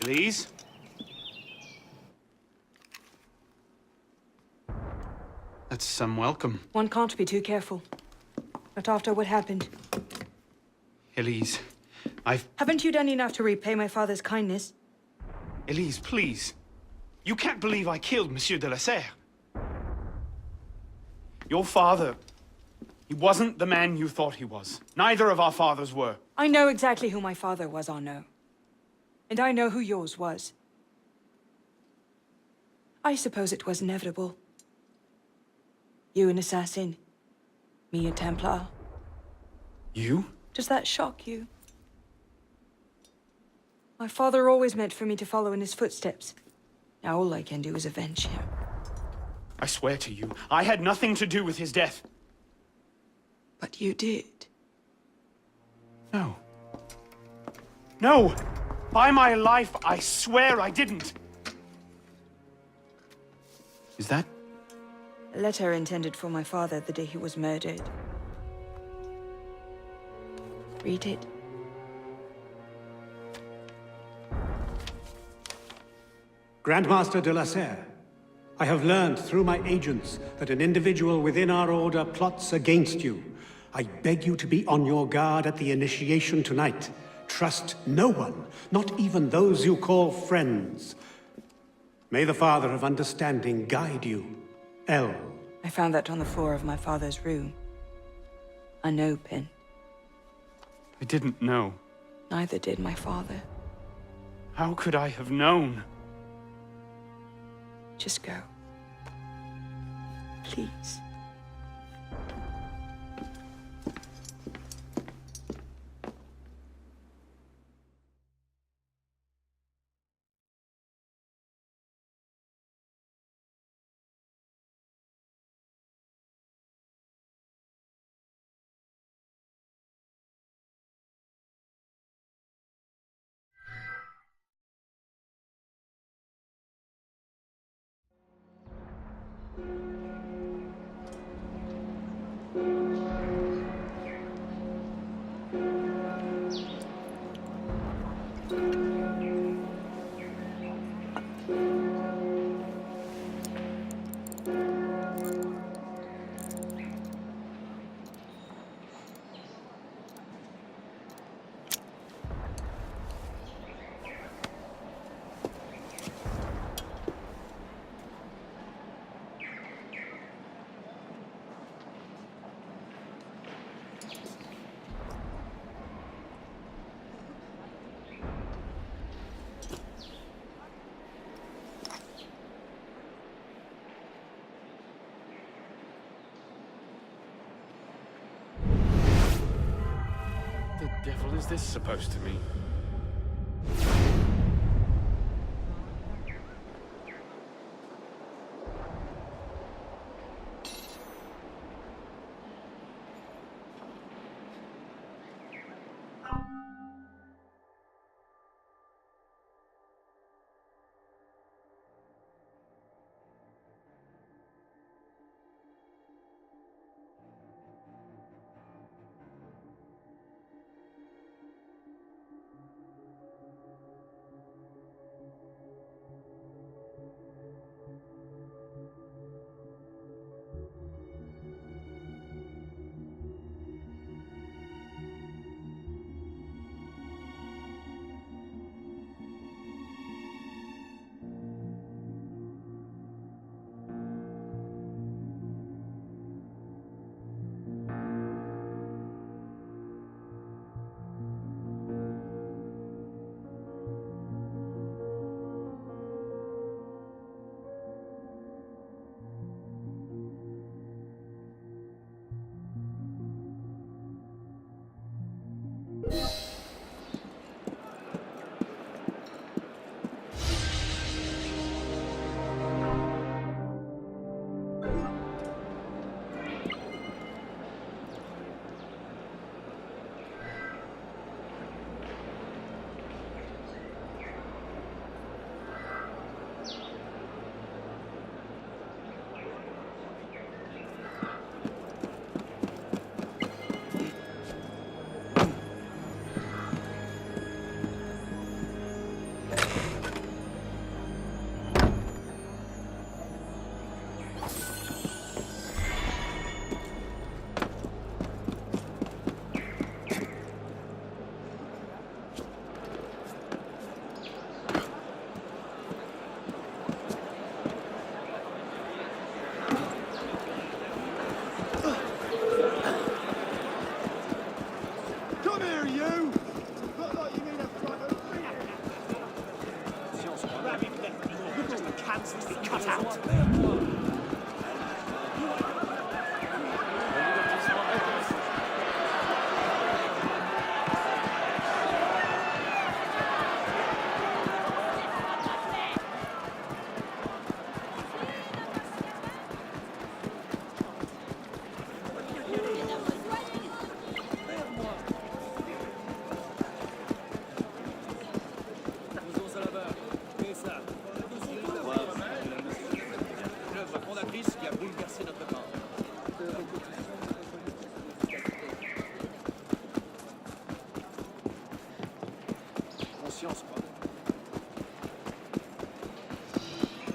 Speaker 14: Please? That's some welcome.
Speaker 7: One can't be too careful. Not after what happened.
Speaker 14: Elise,
Speaker 7: Haven't you done enough to repay my father's kindness?
Speaker 14: Elise, please. You can't believe I killed Monsieur de la Serre. Your father, he wasn't the man you thought he was. Neither of our fathers were.
Speaker 7: I know exactly who my father was, Arnaud. And I know who yours was. I suppose it was inevitable. You an assassin. Me a Templar.
Speaker 14: You?
Speaker 7: Does that shock you? My father always meant for me to follow in his footsteps. Now all I can do is avenge him.
Speaker 14: I swear to you, I had nothing to do with his death.
Speaker 7: But you did.
Speaker 14: No. No! By my life, I swear I didn't. Is that?
Speaker 7: A letter intended for my father the day he was murdered. Read it.
Speaker 22: Grandmaster de la Serre, I have learned through my agents that an individual within our order plots against you. I beg you to be on your guard at the initiation tonight. Trust no one, not even those you call friends. May the Father of Understanding guide you. L.
Speaker 7: I found that on the floor of my father's room. Unopened.
Speaker 14: I didn't know.
Speaker 7: Neither did my father.
Speaker 14: How could I have known?
Speaker 7: Just go. Please.
Speaker 14: The devil is this supposed to mean?
Speaker 3: Come here, you! Look like you need a private
Speaker 10: You're just a cancer to be cut out.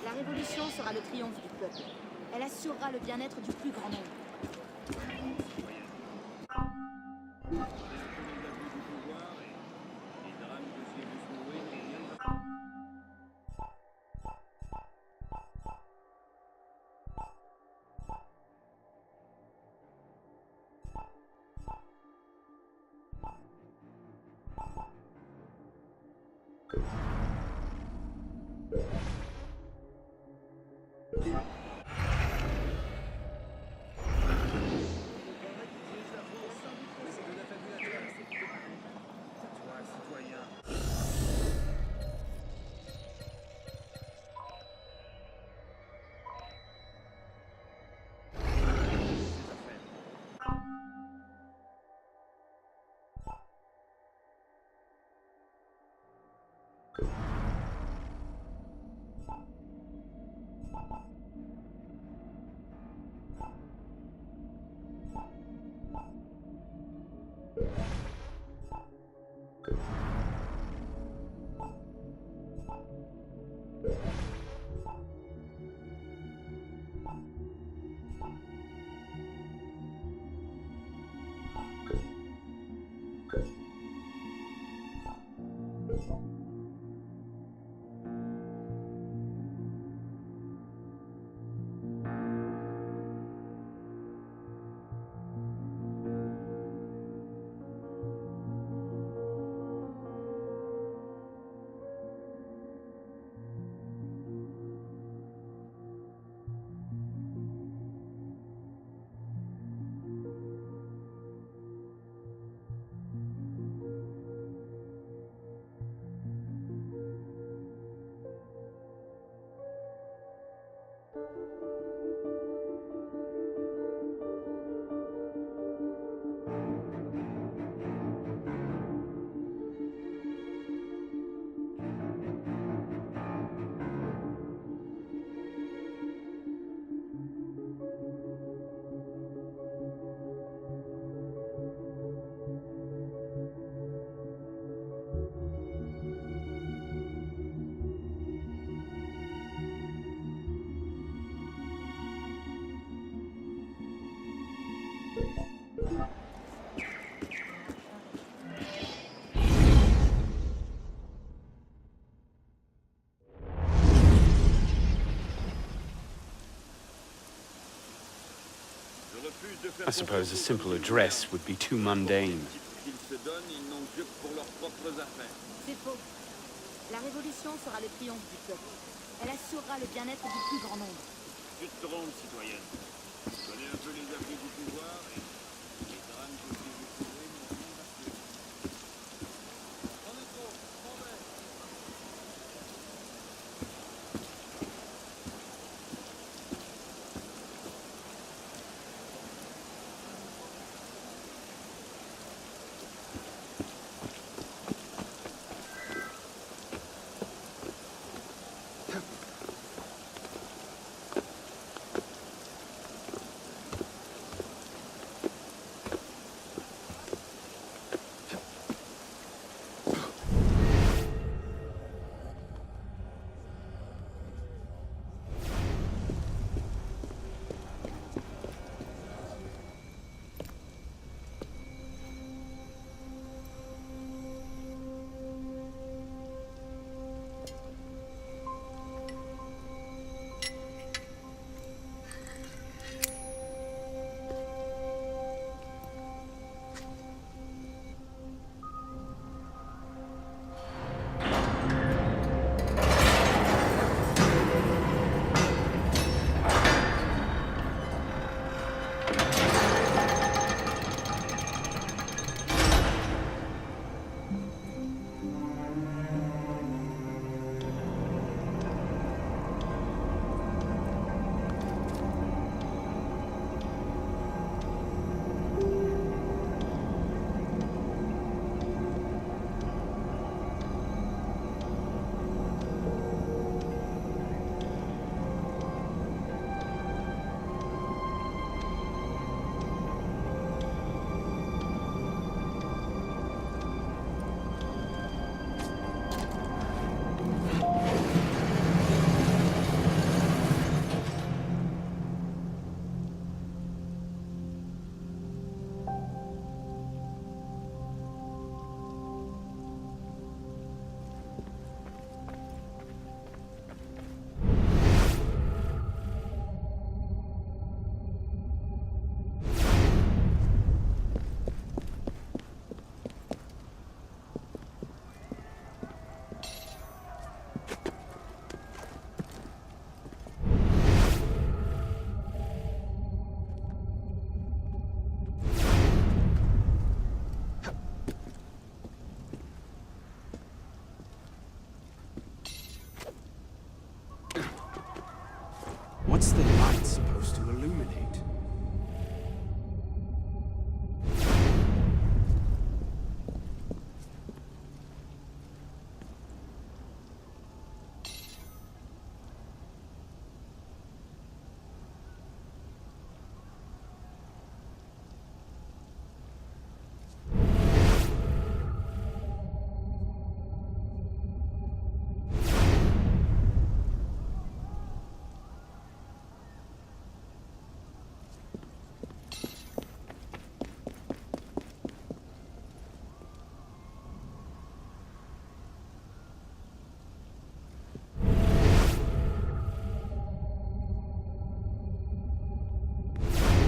Speaker 21: La révolution sera le triomphe du peuple. Elle assurera le bien-être du plus grand nombre.
Speaker 14: I suppose a simple address would be too mundane.
Speaker 21: C'est faux. La révolution sera le triomphe du peuple. Elle assurera le bien-être du plus grand nombre.
Speaker 5: Tu te trompes, citoyenne. Tu connais un peu les abris du pouvoir et les drames que vous découvrez n'ont rien marqué. On est trop, mauvais.
Speaker 14: What's the light supposed to illuminate?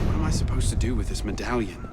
Speaker 14: What am I supposed to do with this medallion?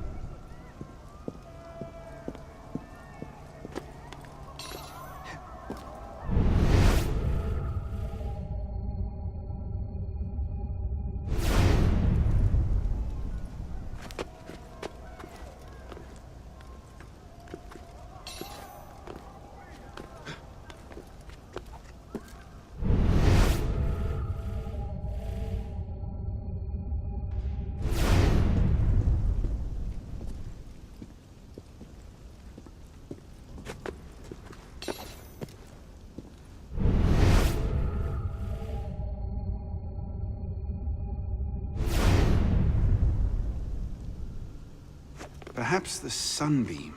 Speaker 14: Perhaps the sunbeam.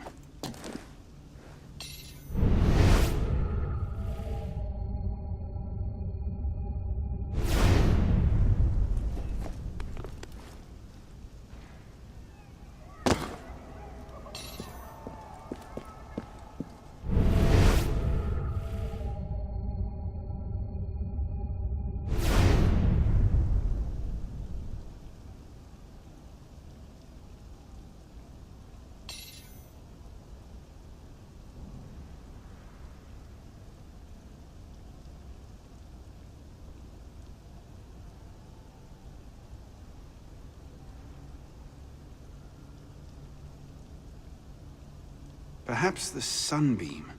Speaker 14: Perhaps the sunbeam.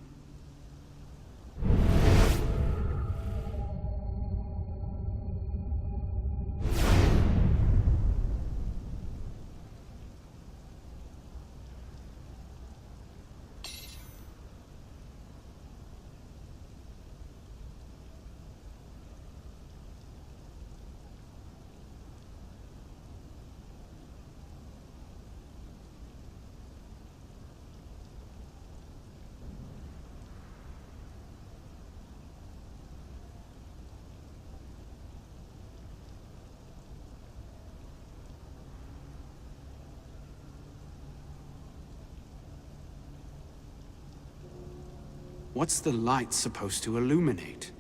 Speaker 14: What's the light supposed to illuminate?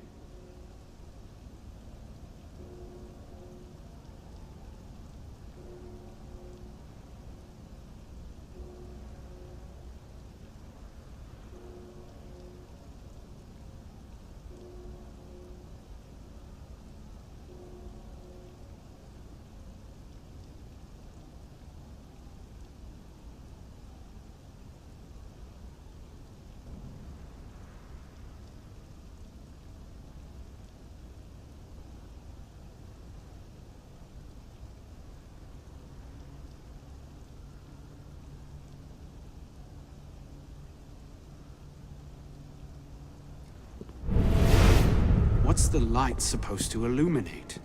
Speaker 14: What's the light supposed to illuminate?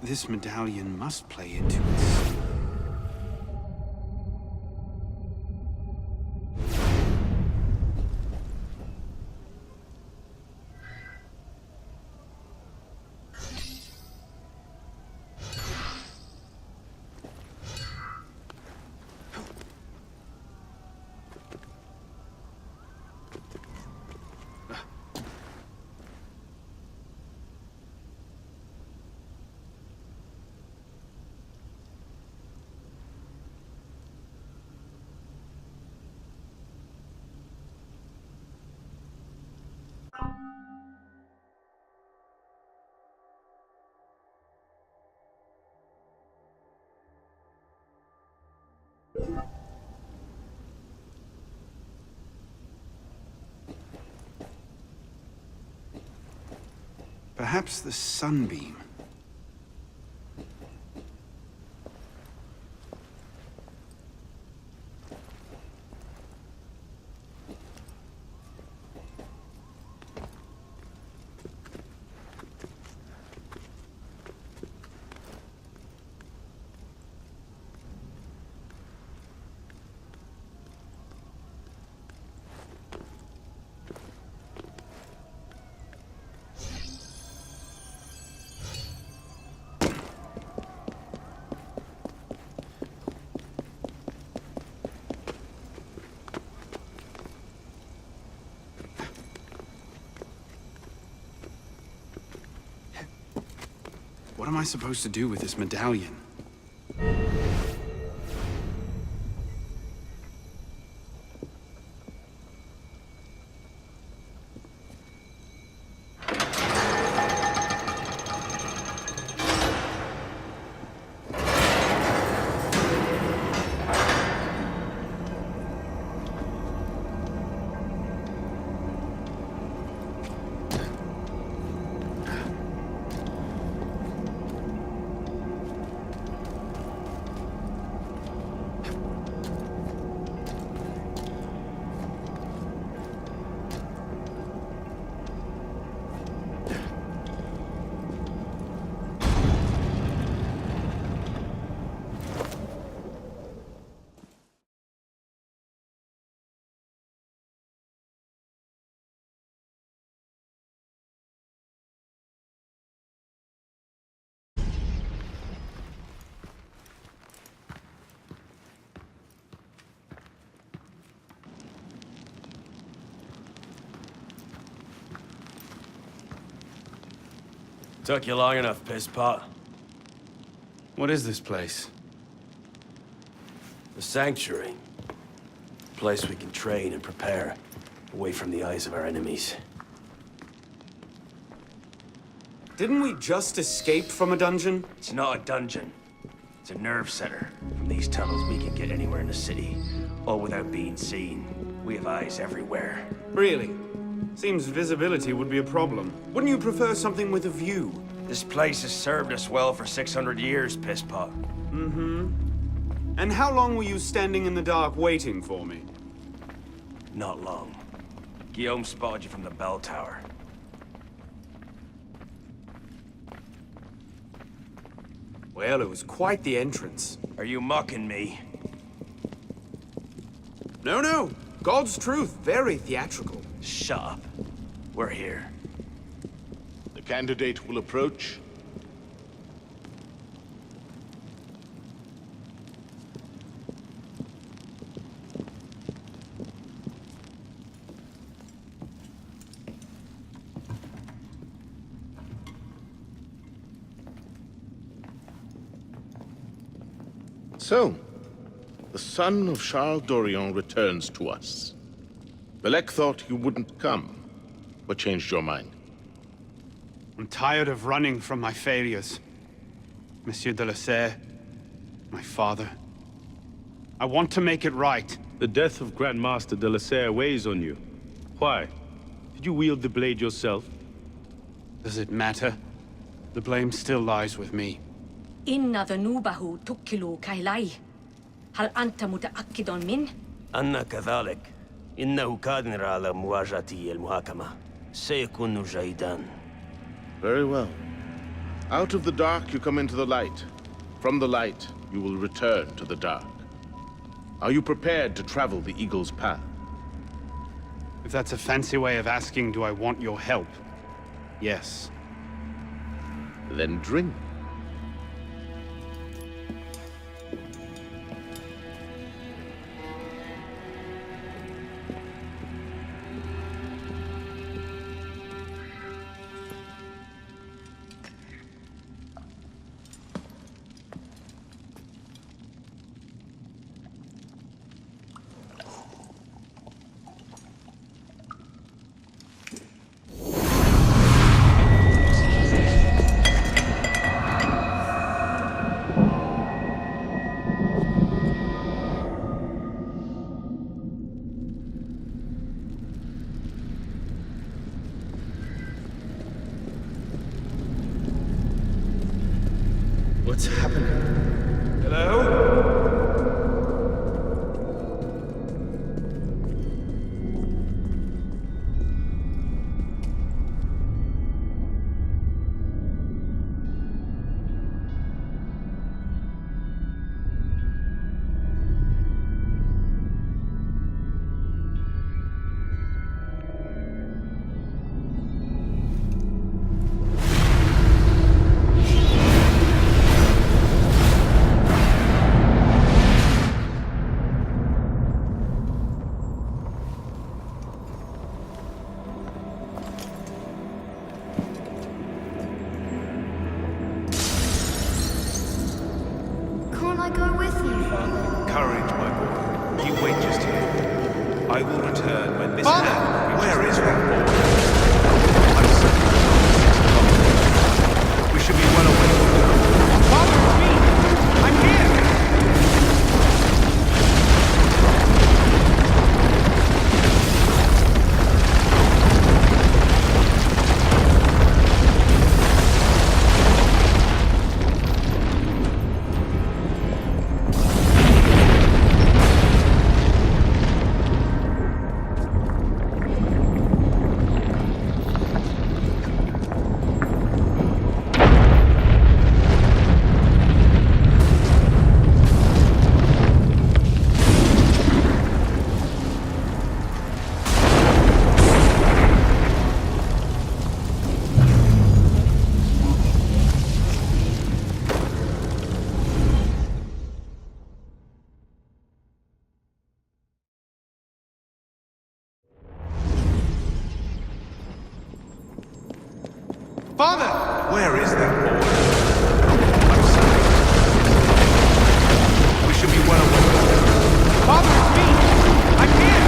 Speaker 14: This medallion must play into its... Perhaps the sunbeam. What am I supposed to do with this medallion?
Speaker 11: Took you long enough, pisspot.
Speaker 14: What is this place?
Speaker 11: The Sanctuary. A place we can train and prepare, away from the eyes of our enemies.
Speaker 14: Didn't we just escape from a dungeon?
Speaker 11: It's not a dungeon. It's a nerve center. From these tunnels, we can get anywhere in the city, all without being seen. We have eyes everywhere.
Speaker 14: Really? Seems visibility would be a problem. Wouldn't you prefer something with a view?
Speaker 11: This place has served us well for 600 years, pisspot.
Speaker 14: Mm-hmm. And how long were you standing in the dark waiting for me?
Speaker 11: Not long. Guillaume spotted you from the bell tower.
Speaker 14: Well, it was quite the entrance.
Speaker 11: Are you mocking me?
Speaker 14: No, no. God's truth, very theatrical.
Speaker 11: Shut up. We're here.
Speaker 2: The candidate will approach. So, the son of Charles Dorion returns to us. Belek thought you wouldn't come. What changed your mind?
Speaker 14: I'm tired of running from my failures. Monsieur de la Serre, my father. I want to make it right.
Speaker 4: The death of Grand Master de la Serre weighs on you. Why? Did you wield the blade yourself?
Speaker 14: Does it matter? The blame still lies with me.
Speaker 21: إن ذنوبه تكل كيلاي. هل أنت متأكد من؟
Speaker 11: أنا كذلك. إنه قادر على مواجهة المحاكمة. سيكون جيداً.
Speaker 2: Very well. Out of the dark you come into the light. From the light you will return to the dark. Are you prepared to travel the Eagle's path?
Speaker 14: If that's a fancy way of asking, do I want your help? Yes.
Speaker 2: Then drink.
Speaker 19: What's happening?
Speaker 6: Hello?
Speaker 17: Can't I go with you, Father?
Speaker 19: Courage, my boy. You wait just here. I will return when this man... Where is that boy? I'm certain we should be well away from him.
Speaker 14: Father, it's me! I'm here! Father!
Speaker 19: Where is that boy? I'm certain we should be well away from him.
Speaker 14: Father, it's me! I'm here!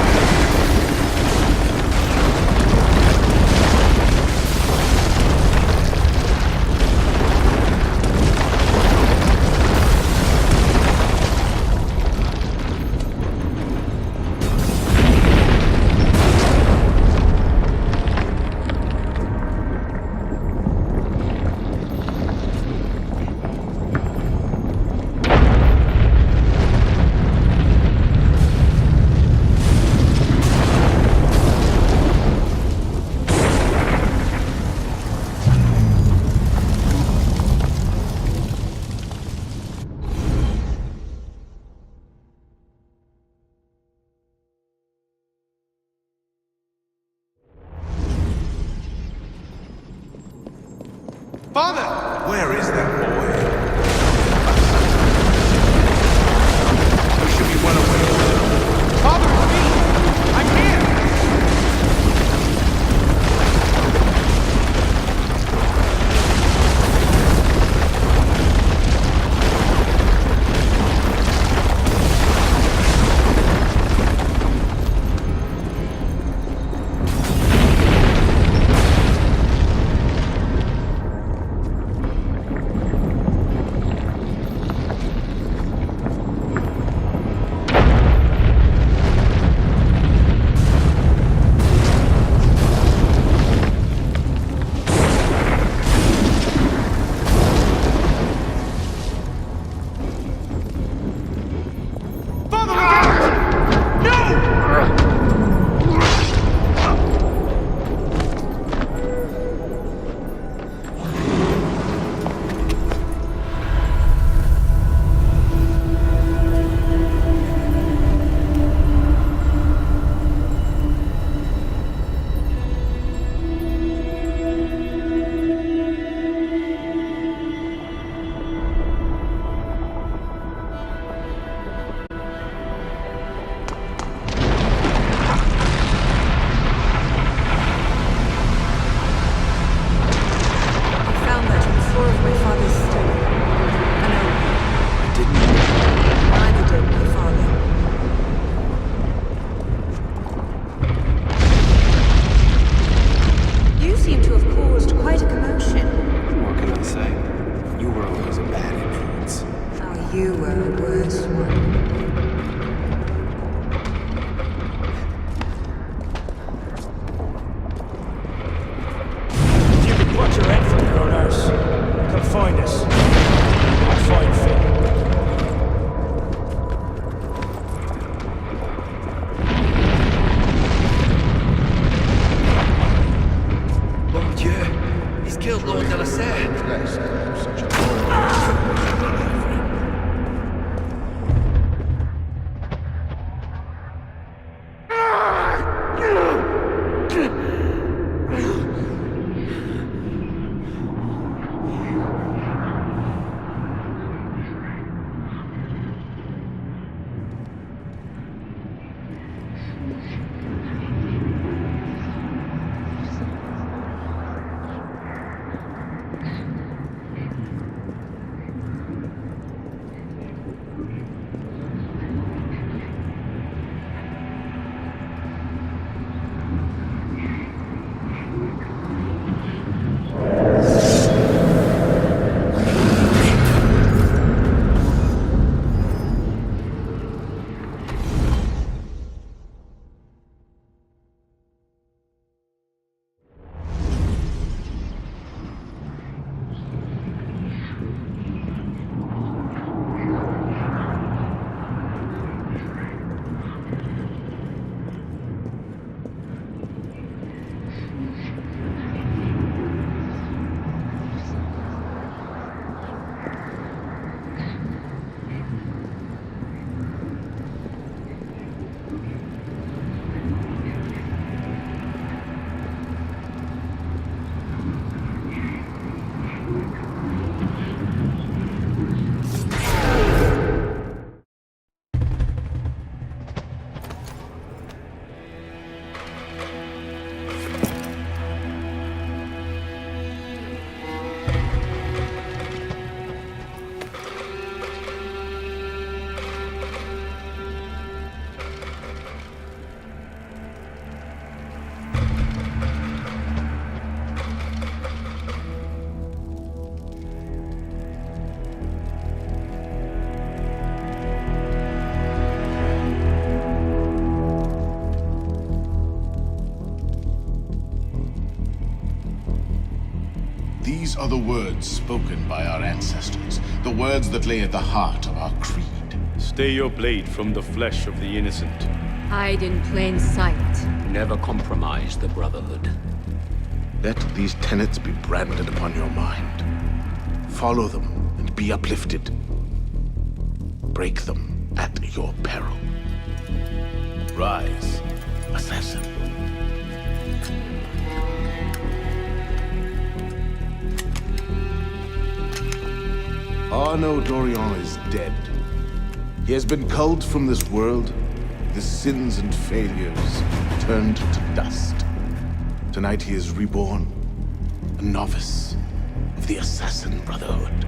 Speaker 14: Father!
Speaker 19: Where is that boy? We should be well away from him.
Speaker 14: Father, it's me! I'm here!
Speaker 2: These are the words spoken by our ancestors, the words that lay at the heart of our creed.
Speaker 4: Stay your blade from the flesh of the innocent.
Speaker 8: Hide in plain sight.
Speaker 11: Never compromise the Brotherhood.
Speaker 2: Let these tenets be branded upon your mind. Follow them and be uplifted. Break them at your peril. Rise, assassin. Arnaud Dorian is dead. He has been culled from this world, his sins and failures turned to dust. Tonight he is reborn, a novice of the Assassin Brotherhood.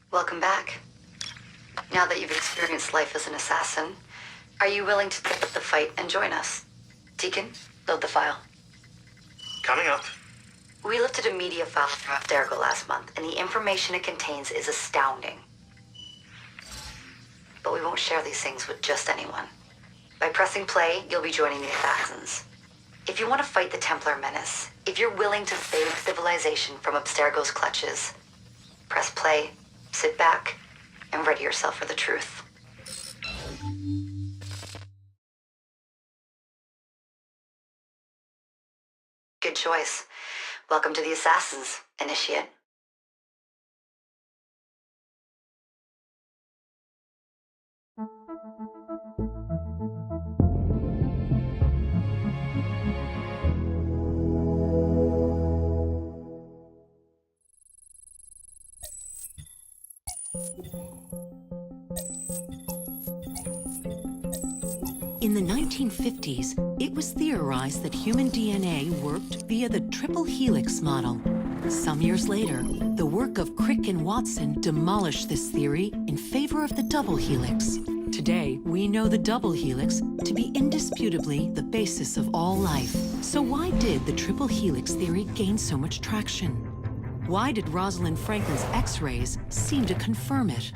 Speaker 9: Welcome back. Now that you've experienced life as an assassin, are you willing to take up the fight and join us? Deacon, load the file.
Speaker 23: Coming up.
Speaker 9: We lifted a media file from Abstergo last month, and the information it contains is astounding. But we won't share these things with just anyone. By pressing play, you'll be joining the Assassins. If you want to fight the Templar menace, if you're willing to save civilization from Abstergo's clutches, press play, sit back, and ready yourself for the truth. Good choice. Welcome to the Assassins, Initiate.
Speaker 24: In the 1950s, it was theorized that human DNA worked via the triple helix model. Some years later, the work of Crick and Watson demolished this theory in favor of the double helix. Today, we know the double helix to be indisputably the basis of all life. So why did the triple helix theory gain so much traction? Why did Rosalind Franklin's X-rays seem to confirm it?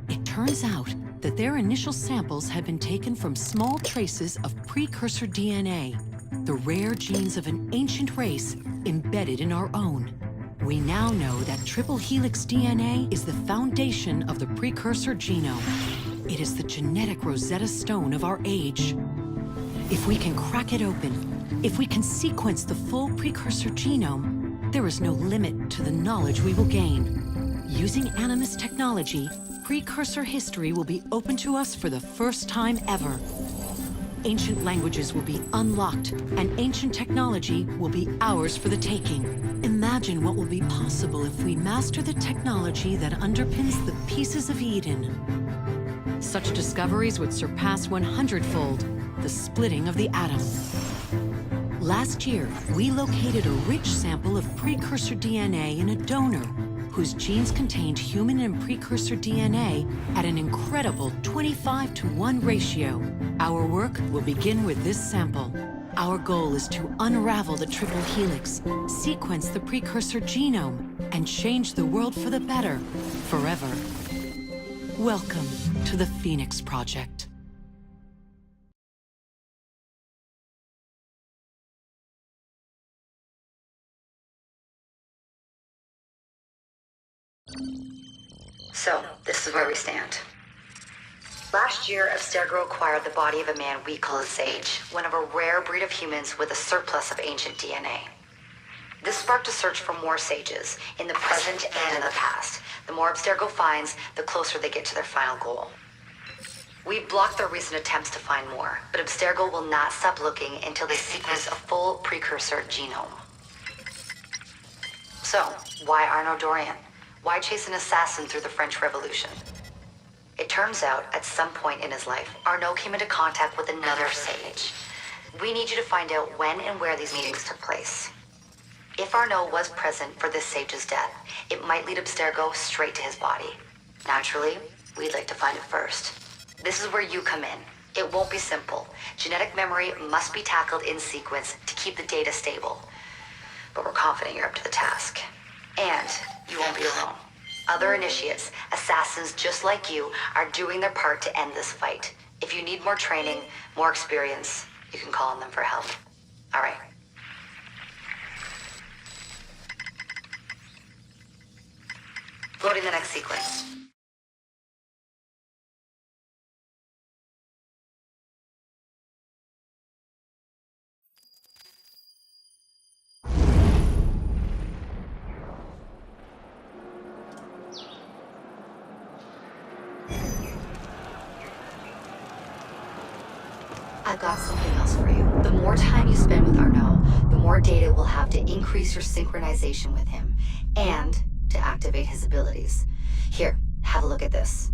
Speaker 24: It turns out that their initial samples had been taken from small traces of precursor DNA, the rare genes of an ancient race embedded in our own. We now know that triple helix DNA is the foundation of the precursor genome. It is the genetic Rosetta Stone of our age. If we can crack it open, if we can sequence the full precursor genome, there is no limit to the knowledge we will gain. Using Animus technology, precursor history will be open to us for the first time ever. Ancient languages will be unlocked, and ancient technology will be ours for the taking. Imagine what will be possible if we master the technology that underpins the pieces of Eden. Such discoveries would surpass 100-fold the splitting of the atom. Last year, we located a rich sample of precursor DNA in a donor whose genes contained human and precursor DNA at an incredible 25-to-1 ratio. Our work will begin with this sample. Our goal is to unravel the triple helix, sequence the precursor genome, and change the world for the better, forever. Welcome to the Phoenix Project.
Speaker 9: So, this is where we stand. Last year, Abstergo acquired the body of a man we call a Sage, one of a rare breed of humans with a surplus of ancient DNA. This sparked a search for more Sages, in the present and in the past. The more Abstergo finds, the closer they get to their final goal. We've blocked their recent attempts to find more, but Abstergo will not stop looking until they sequence a full precursor genome. So, why Arnaud Dorian? Why chase an assassin through the French Revolution? It turns out, at some point in his life, Arnaud came into contact with another sage. We need you to find out when and where these meetings took place. If Arnaud was present for this sage's death, it might lead Abstergo straight to his body. Naturally, we'd like to find it first. This is where you come in. It won't be simple. Genetic memory must be tackled in sequence to keep the data stable. But we're confident you're up to the task. And you won't be alone. Other initiates, assassins just like you, are doing their part to end this fight. If you need more training, more experience, you can call on them for help. All right. Loading the next sequence. I've got something else for you. The more time you spend with Arnaud, the more data we'll have to increase your synchronization with him, and to activate his abilities. Here, have a look at this.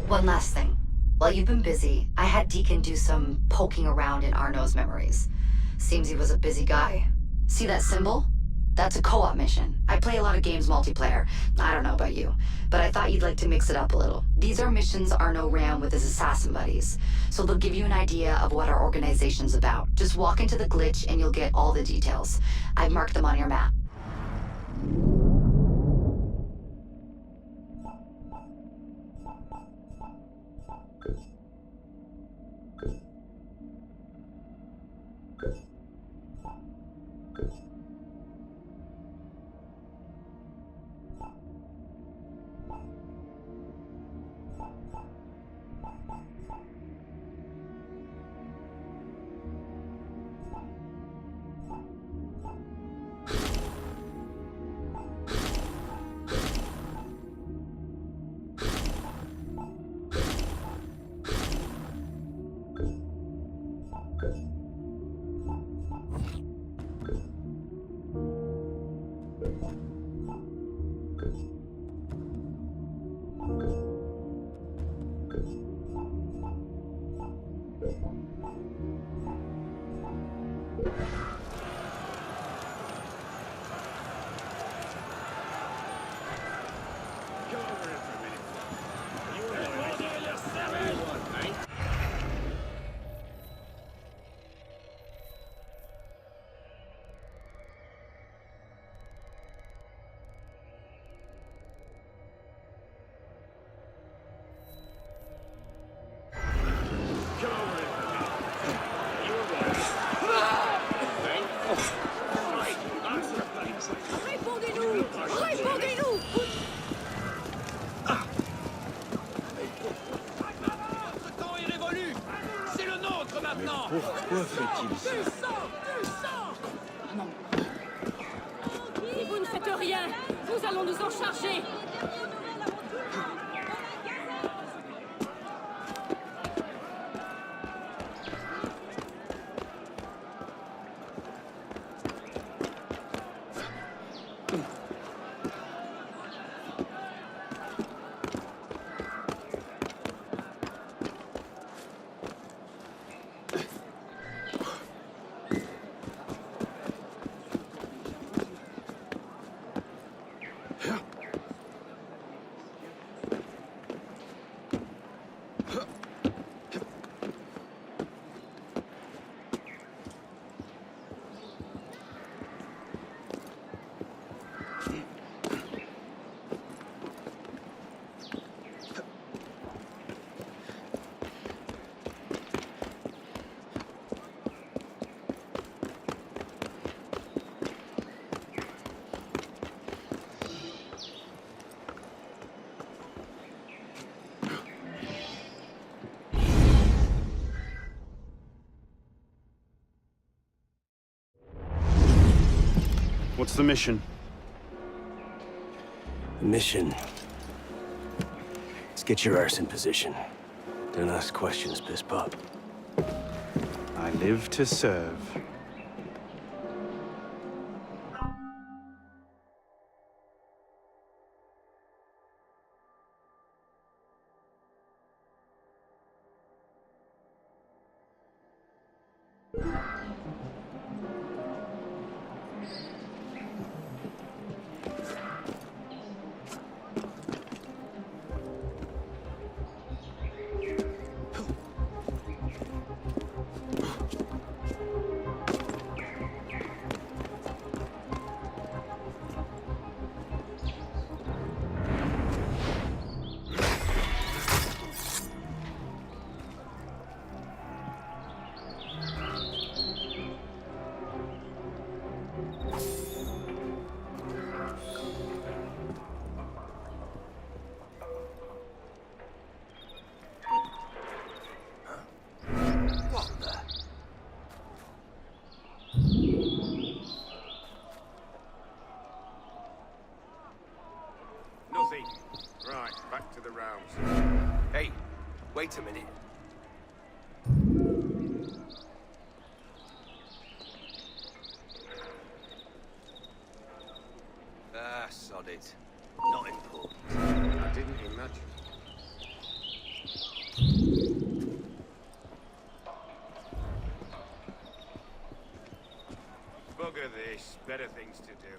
Speaker 9: One last thing. While you've been busy, I had Deacon do some poking around in Arnaud's memories. Seems he was a busy guy. See that symbol? That's a co-op mission. I play a lot of games multiplayer. I don't know about you, but I thought you'd like to mix it up a little. These are missions Arnaud ran with his assassin buddies, so they'll give you an idea of what our organization's about. Just walk into the glitch and you'll get all the details. I've marked them on your map.
Speaker 10: Pourquoi fait-il ça?
Speaker 21: Si vous ne faites rien, nous allons nous en charger.
Speaker 14: What's the mission?
Speaker 11: The mission. Let's get your arse in position. Don't ask questions, piss pop.
Speaker 14: I live to serve.
Speaker 5: Nothing. Right, back to the rounds.
Speaker 11: Hey, wait a minute. Ah, sod it. Not important.
Speaker 5: I didn't imagine. Bugger this. Better things to do.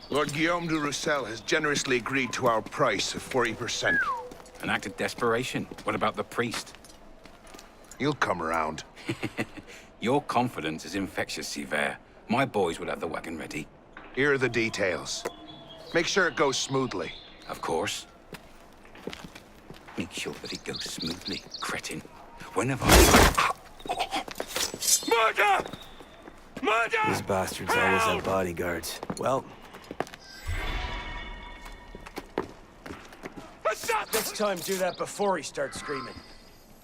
Speaker 19: Lord Guillaume de Roussel has generously agreed to our price of 40%.
Speaker 1: An act of desperation. What about the priest?
Speaker 19: He'll come around.
Speaker 1: Your confidence is infectious, Sivert. My boys will have the wagon ready.
Speaker 19: Here are the details. Make sure it goes smoothly.
Speaker 1: Of course. Make sure that it goes smoothly, cretin. When have I...
Speaker 5: Murder! Murder!
Speaker 11: These bastards always have bodyguards. Well... next time, do that before he starts screaming.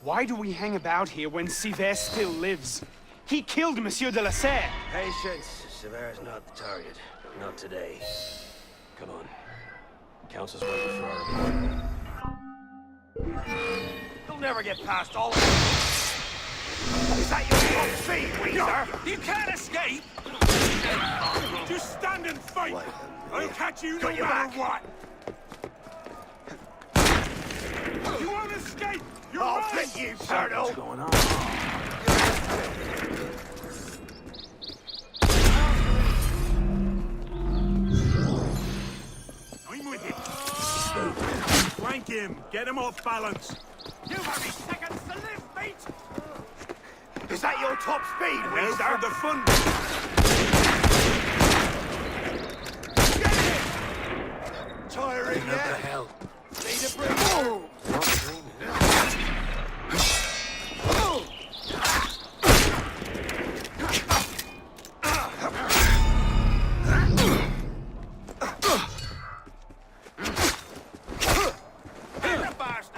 Speaker 14: Why do we hang about here when Sivert still lives? He killed Monsieur de la Serre.
Speaker 11: Patience. Sivert's not the target. Not today. Come on. Council's waiting for our report.
Speaker 5: You'll never get past all of it. Is that your top speed, Weezer? You can't escape! Just stand and fight! I'll catch you no matter what! You won't escape! I'll fit you, Colonel!
Speaker 11: What's going on?
Speaker 5: I'm with you. Flank him! Get him off balance! You've only seconds to live, mate! Is that your top speed, Weezer? For the fun! Get it! Tiring
Speaker 11: What the
Speaker 5: yet?
Speaker 11: hell?
Speaker 5: Need a break? Oh.
Speaker 11: Not dreaming.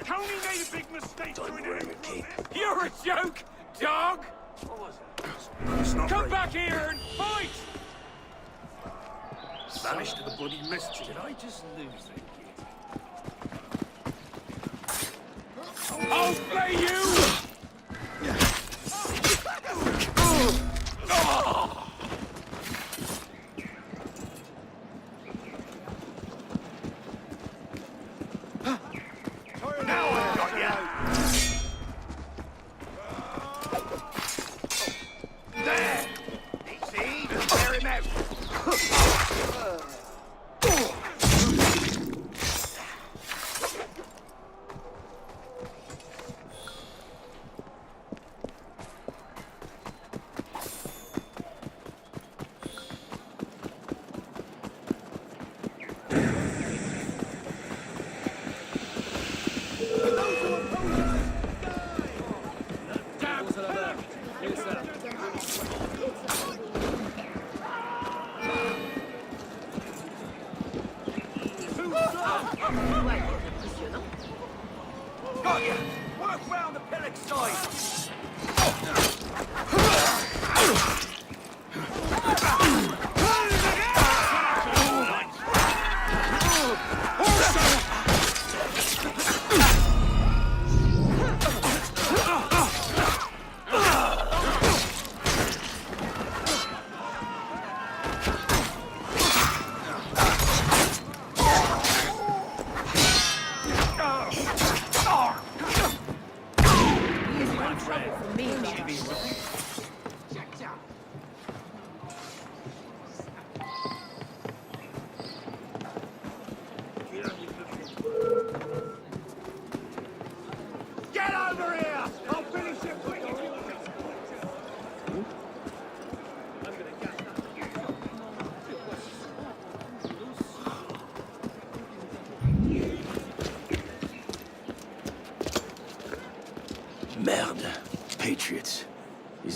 Speaker 5: Tony made a big mistake.
Speaker 11: Don't wear your cape.
Speaker 5: You're a joke, dog! What was it? Come back here and fight! Vanished to the bloody mischief. Did I just lose that kid? I'll play you! Now I've got you! There! Easy, tear him out!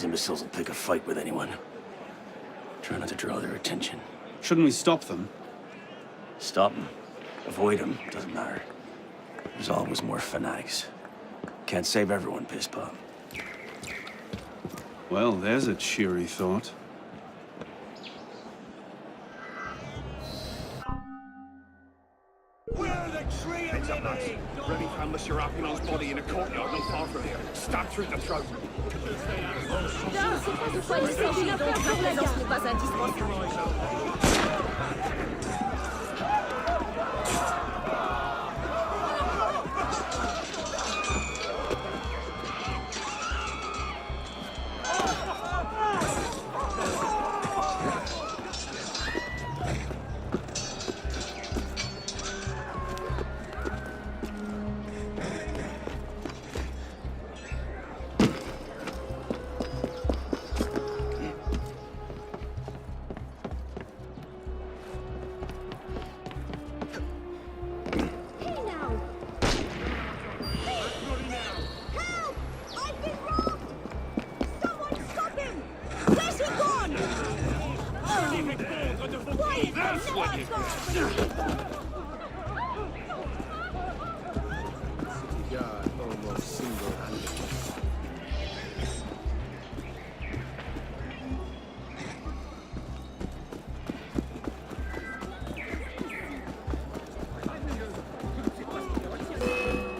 Speaker 11: These imbeciles will pick a fight with anyone. Try not to draw their attention.
Speaker 14: Shouldn't we stop them?
Speaker 11: Stop them. Avoid them. Doesn't matter. There's always more fanatics. Can't save everyone, Piss Pop.
Speaker 14: Well, there's a cheery thought.
Speaker 3: Ready found Monsieur Arpinon's body in a courtyard not far from here. Stabbed through the throat.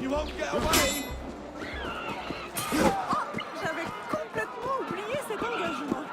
Speaker 3: You won't get away!
Speaker 7: J'avais complètement oublié cet engagement.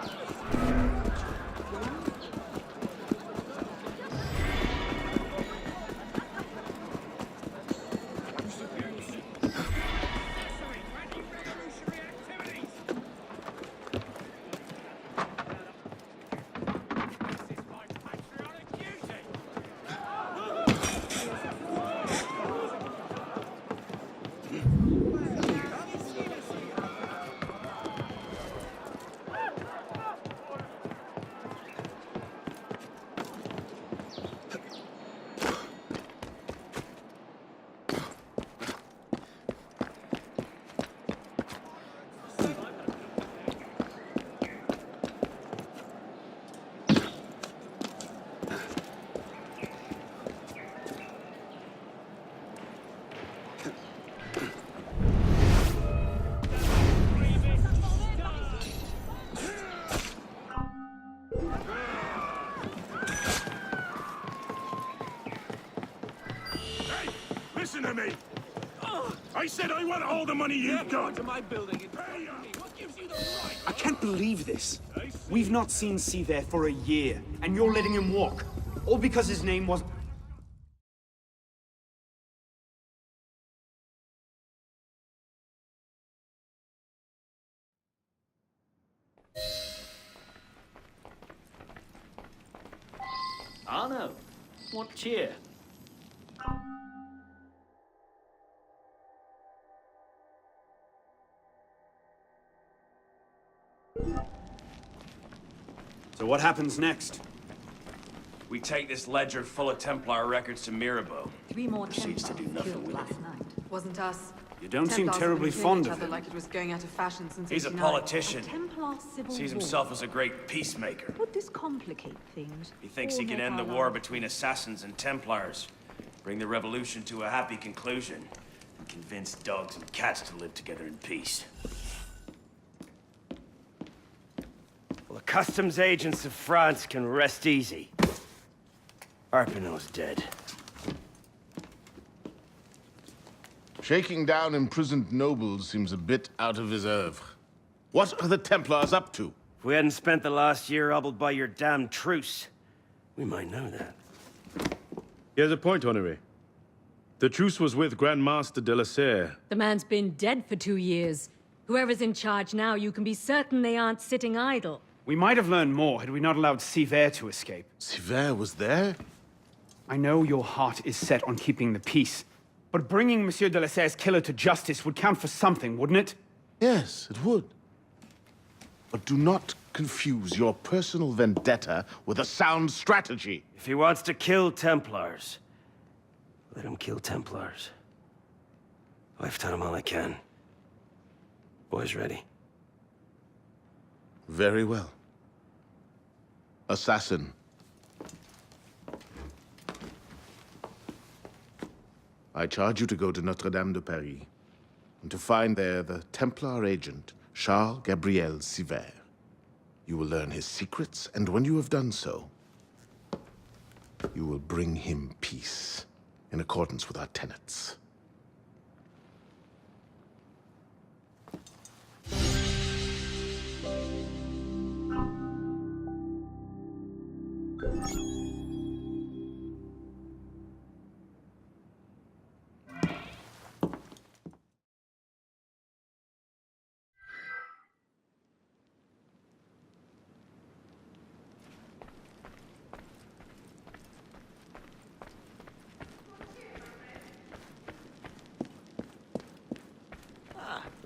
Speaker 3: Listen to me! I said I want all the money you've got!
Speaker 10: To my building. What gives you the right? I can't believe this. We've not seen Seaver for a year, and you're letting him walk. All because his name was...
Speaker 11: Arno, what cheer?
Speaker 10: So what happens next?
Speaker 11: We take this ledger full of Templar records to Mirabeau.
Speaker 8: 3 more
Speaker 11: Proceeds to do
Speaker 8: Templars
Speaker 11: nothing
Speaker 8: killed
Speaker 11: with it.
Speaker 8: last night.
Speaker 13: Wasn't us.
Speaker 10: You don't seem
Speaker 13: Templars
Speaker 10: terribly
Speaker 13: have been killing
Speaker 10: fond
Speaker 13: each
Speaker 10: of
Speaker 13: other
Speaker 10: him.
Speaker 13: like it was going out of fashion since
Speaker 11: He's a
Speaker 13: 89.
Speaker 11: politician.
Speaker 8: Templar civil
Speaker 11: Sees
Speaker 8: war.
Speaker 11: himself as a great peacemaker.
Speaker 8: Would this complicate things?
Speaker 11: He thinks
Speaker 8: or
Speaker 11: he can
Speaker 8: make
Speaker 11: end the
Speaker 8: our
Speaker 11: war
Speaker 8: lives
Speaker 11: between assassins and Templars, bring the revolution to a happy conclusion, and convince dogs and cats to live together in peace. Well, the customs agents of France can rest easy. Arpinon's dead.
Speaker 2: Shaking down imprisoned nobles seems a bit out of his oeuvre. What are the Templars up to?
Speaker 11: If we hadn't spent the last year hobbled by your damn truce, we might know that.
Speaker 4: He has a point, Honoré. The truce was with Grand Master de la Serre.
Speaker 8: The man's been dead for 2 years. Whoever's in charge now, you can be certain they aren't sitting idle.
Speaker 10: We might have learned more had we not allowed Seaver to escape.
Speaker 2: Seaver was there?
Speaker 10: I know your heart is set on keeping the peace, but bringing Monsieur de la Serre's killer to justice would count for something, wouldn't it?
Speaker 2: Yes, it would. But do not confuse your personal vendetta with a sound strategy.
Speaker 11: If he wants to kill Templars, let him kill Templars. I've done him all I can. Boys ready?
Speaker 2: Very well. Assassin. I charge you to go to Notre-Dame de Paris, and to find there the Templar agent, Charles Gabriel Siver. You will learn his secrets, and when you have done so, you will bring him peace, in accordance with our tenets.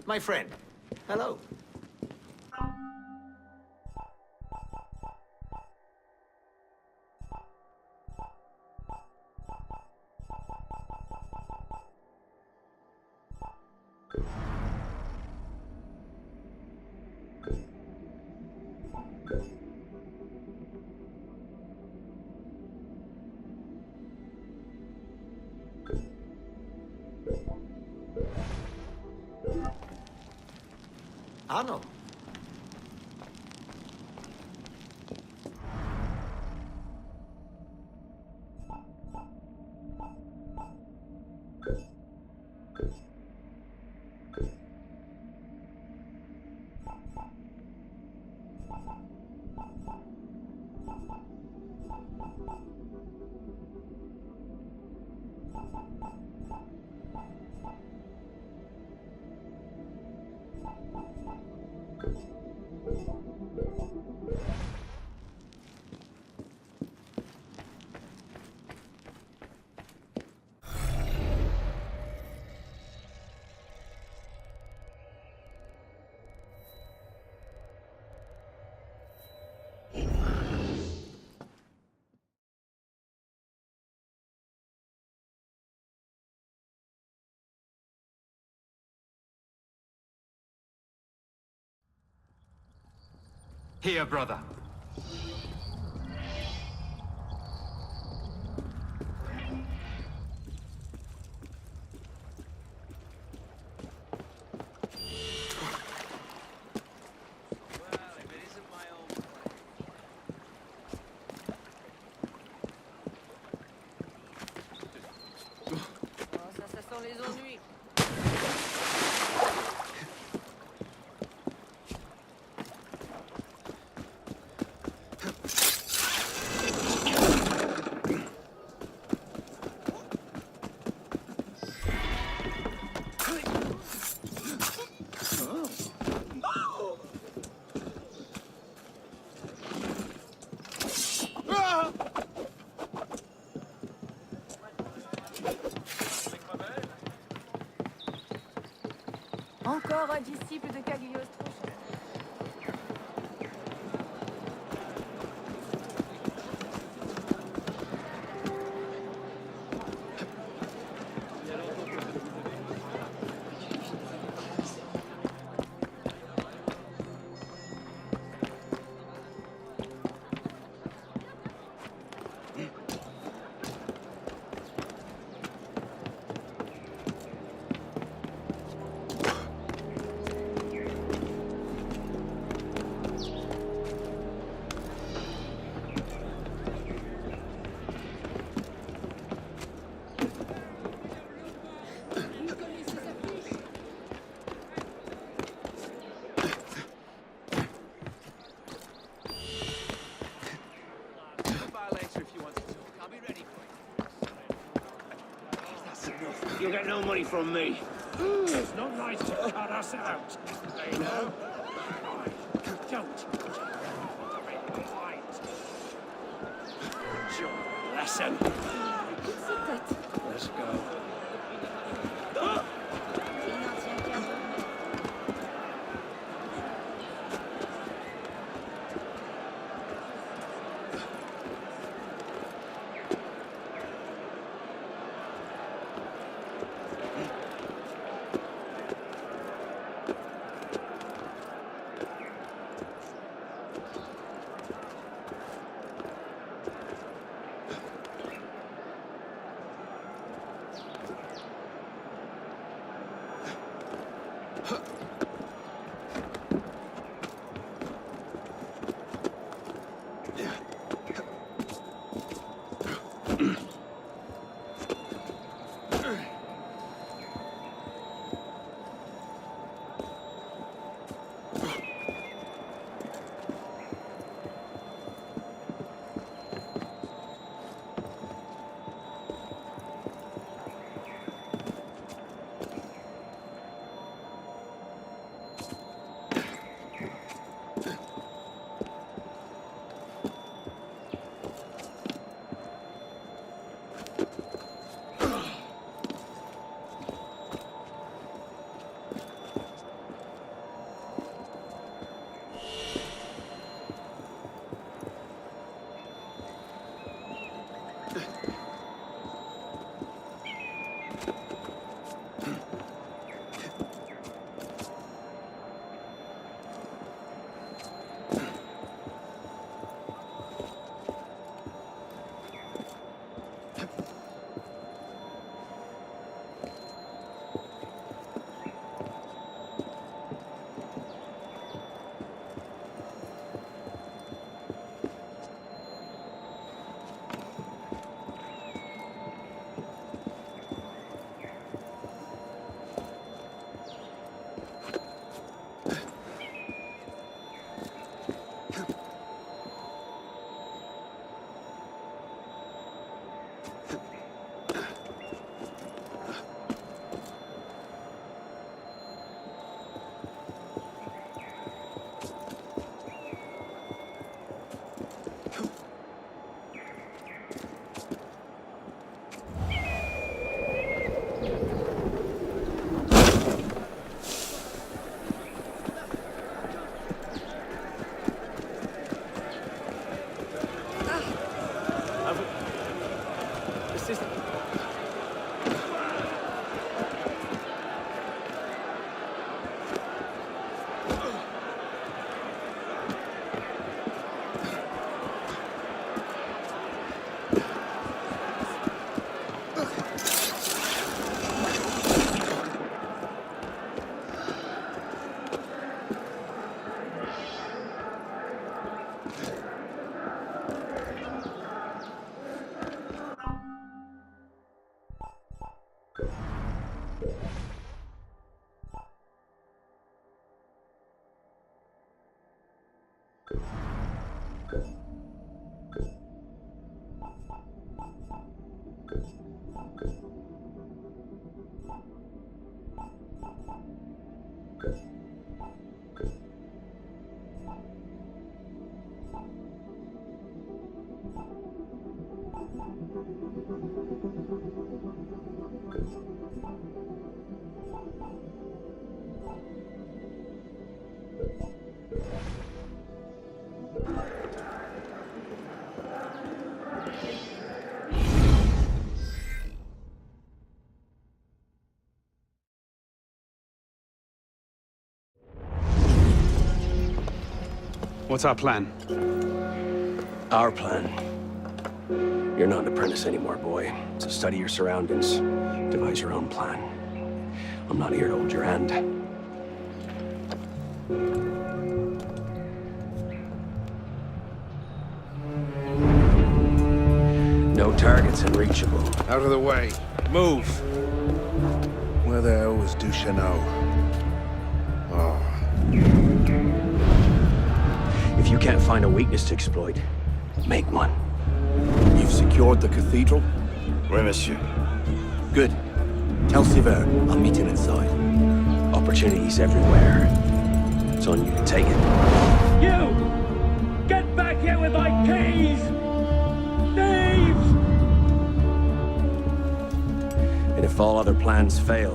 Speaker 15: My friend. Hello. Arno.
Speaker 10: Here, brother.
Speaker 21: Ça sent les ennuis. Encore un disciple de Cagliostro.
Speaker 11: You'll get no money from me.
Speaker 3: It's not nice to cut us out, you know? Don't. It's your lesson. Let's go.
Speaker 14: What's our plan?
Speaker 11: Our plan? You're not an apprentice anymore, boy. So study your surroundings. Devise your own plan. I'm not here to hold your hand. No targets unreachable.
Speaker 5: Out of the way. Move.
Speaker 3: Where the hell was Duchesneau? Oh.
Speaker 11: If you can't find a weakness to exploit, make one.
Speaker 12: You've secured the cathedral?
Speaker 23: Oui, monsieur.
Speaker 12: Good. Tell Siver I'll meet him inside.
Speaker 11: Opportunities everywhere. It's on you to take it.
Speaker 16: You! Get back here with my keys! Thieves!
Speaker 11: And if all other plans fail,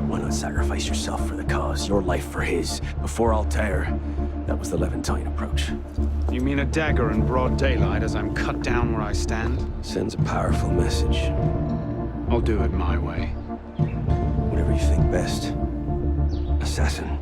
Speaker 11: why not sacrifice yourself for the cause, your life for his? Before Altair, that was the Levantine approach.
Speaker 14: You mean a dagger in broad daylight as I'm cut down where I stand?
Speaker 11: Sends a powerful message.
Speaker 14: I'll do it my way.
Speaker 11: Whatever you think best. Assassin.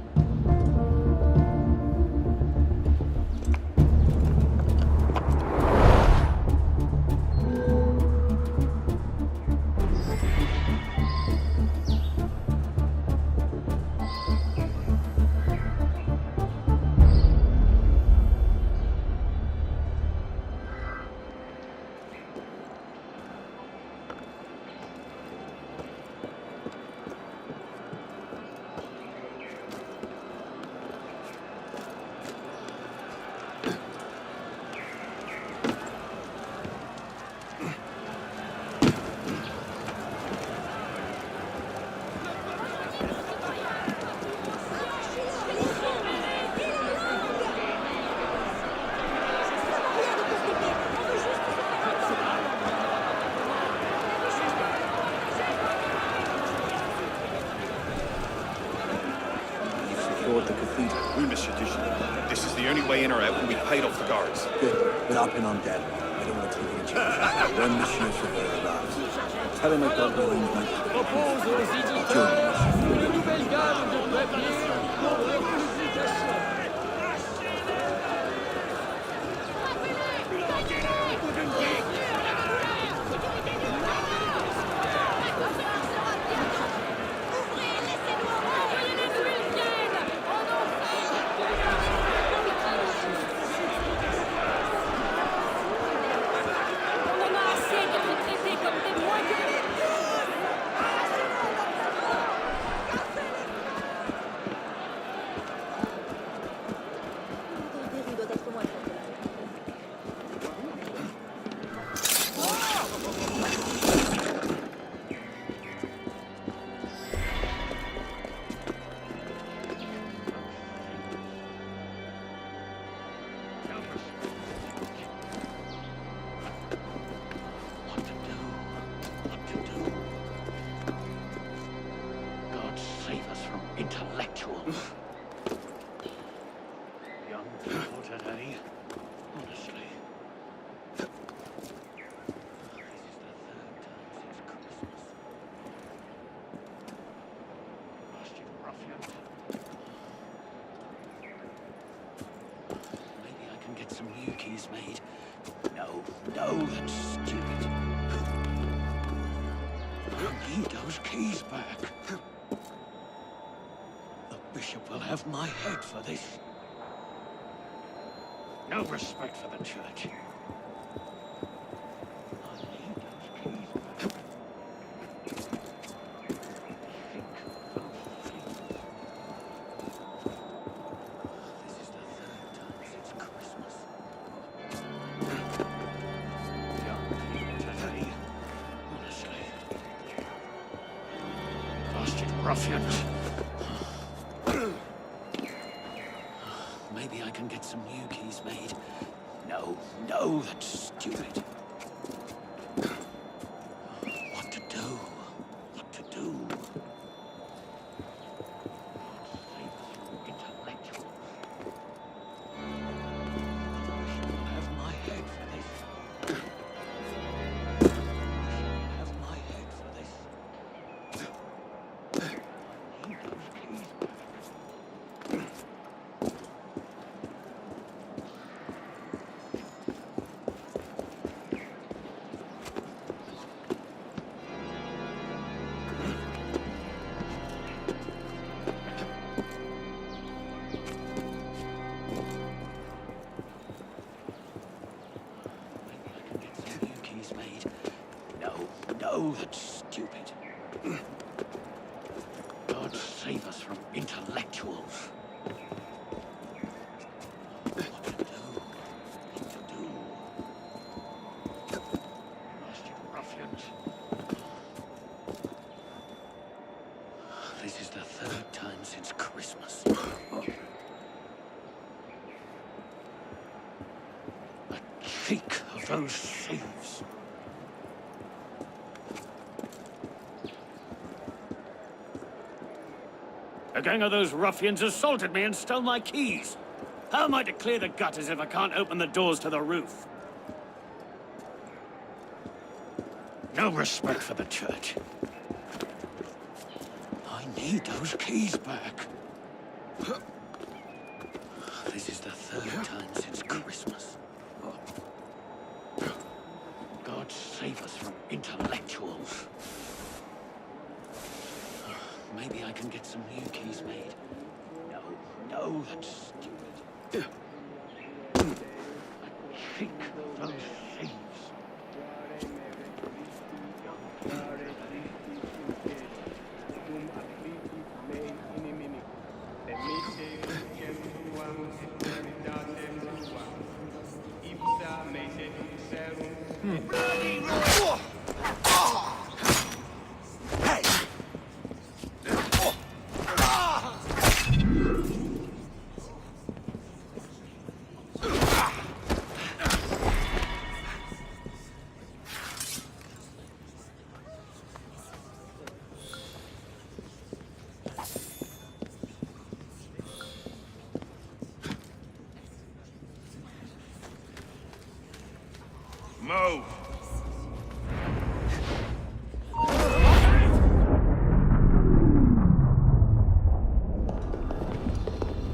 Speaker 19: out and we paid off the guards.
Speaker 12: Good, but I'll pin on Dad. I don't want to take any chances. When Monsieur Severe arrives, tell him I've got my own mind.
Speaker 16: Propose aux éditeurs une nouvelle gamme de papier pour leur publication. Intellectuals. Young people today, honestly. This is the third time since Christmas. Bastard ruffians. Maybe I can get some new keys made. No, that's stupid. I need those keys back. Bishop will have my head for this. No respect for the church. I need those keys back. This is the third time since Christmas. Young people today, honestly. Bastard ruffians. Maybe I can get some new keys made. No, that's stupid. What to do? Intellectual. Bishop will have my head for this. Have my head for this. Need those keys back. No, that's stupid. God save us from intellectuals. What to do? Bastard ruffians. This is the third time since Christmas. The cheek of those thieves. A gang of those ruffians assaulted me and stole my keys. How am I to clear the gutters if I can't open the doors to the roof? No respect for the church. I need those keys back. This is the third time since Christmas. God save us from intellectuals. Maybe I can get some new keys made. No, that's stupid. I think those thieves.
Speaker 3: Move!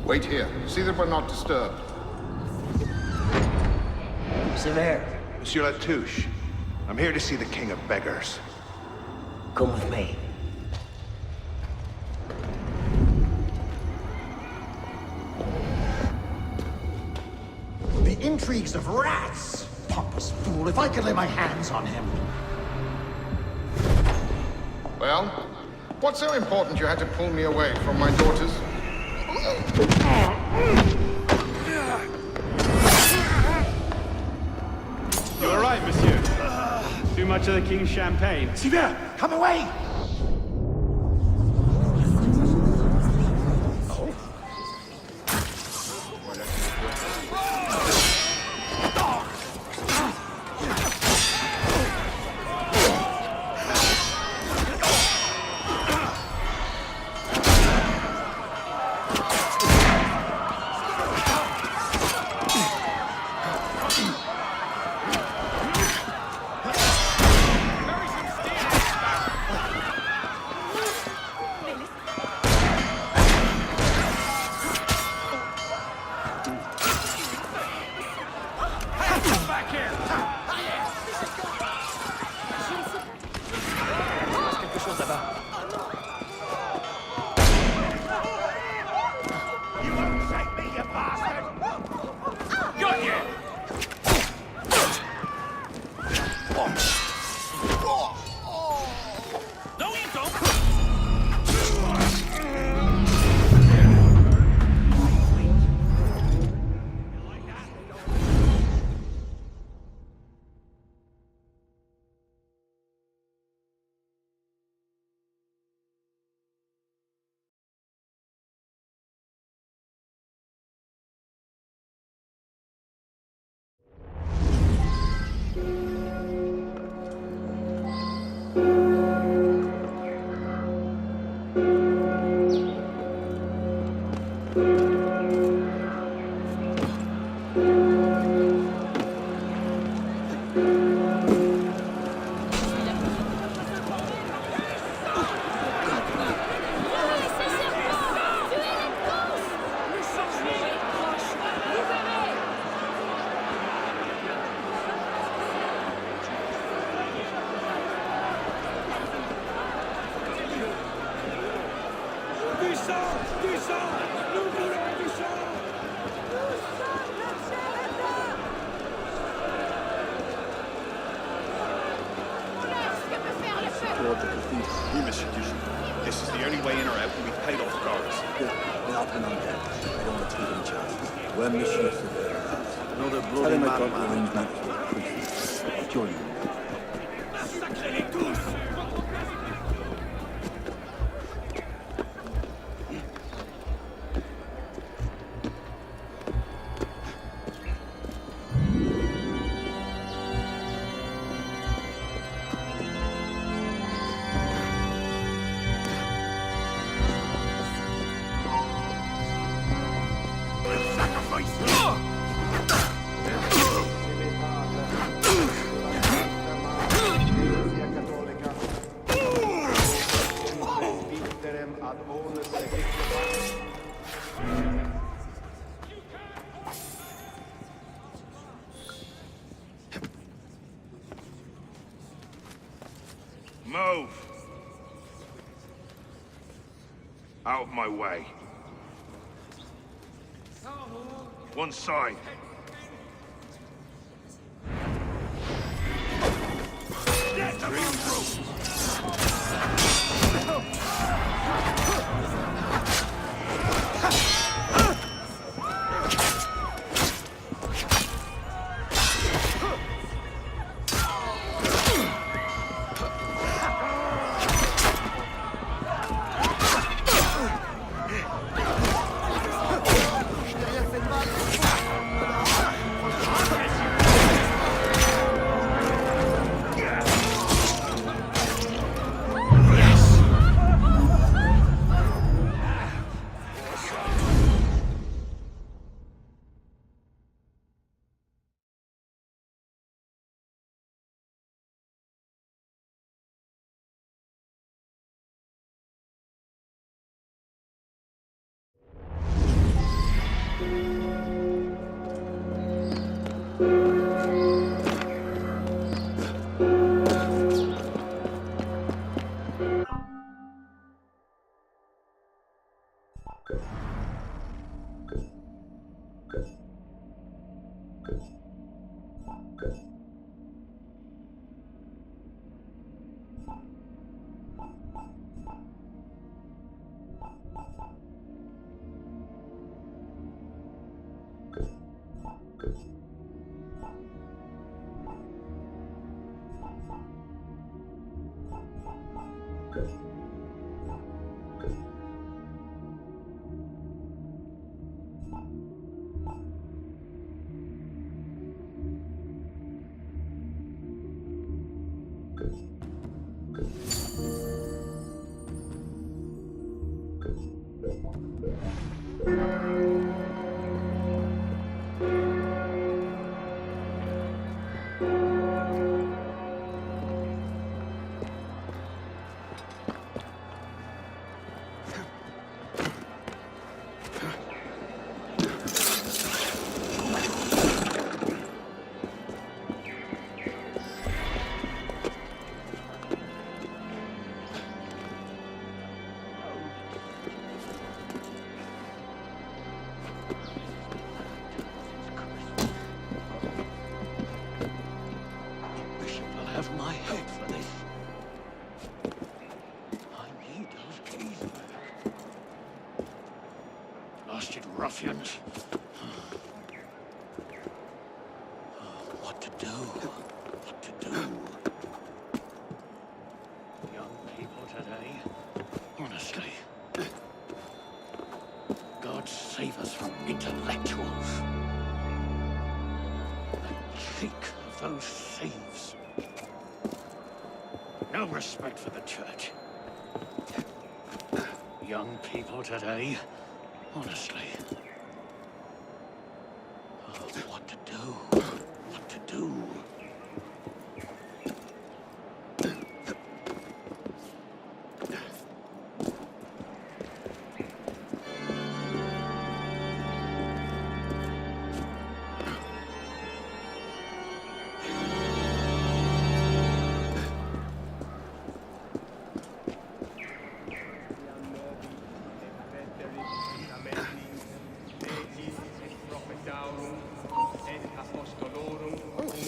Speaker 6: Wait here. See that we're not disturbed.
Speaker 15: Sévère.
Speaker 19: Monsieur Latouche, I'm here to see the King of Beggars.
Speaker 15: Come with me.
Speaker 18: The intrigues of rats! Pompous fool, if I could lay my hands on him.
Speaker 6: Well, what's so important you had to pull me away from my daughters?
Speaker 14: You all right, monsieur? Too much of the king's champagne?
Speaker 18: Sivert, come away!
Speaker 19: Oui, Monsieur Duchesne. This is the only way in or out, and we've paid off the guards.
Speaker 12: Good. Then I'll put on deck. I don't want to take any chances. Where Monsieur Sévère? Another bloody
Speaker 19: Tell him I got
Speaker 12: madman. Arrangement for the priest. Join me.
Speaker 3: Move! Out of my way. One side.
Speaker 18: Have my help for this. I need those keys. Blasted ruffians. What to do? What to do? Young people today, honestly. God save us from intellectuals. The cheek of those thieves. No respect for the church. Young people today, honestly. What to do? What to do?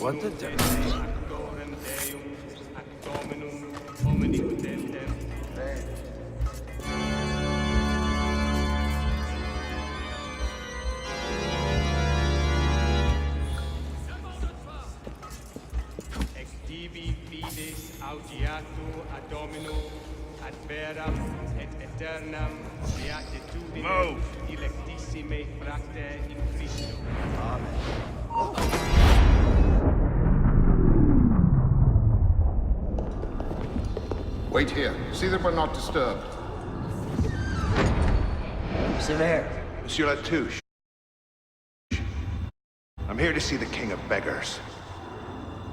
Speaker 4: What the devil?
Speaker 17: Ex divi fides audiato ad Domino ad veram et aeternam beatitudinem electissime fracte in Christo. Amen.
Speaker 6: Wait here. See that we're not disturbed.
Speaker 15: Sever.
Speaker 19: Monsieur Latouche. I'm here to see the King of Beggars.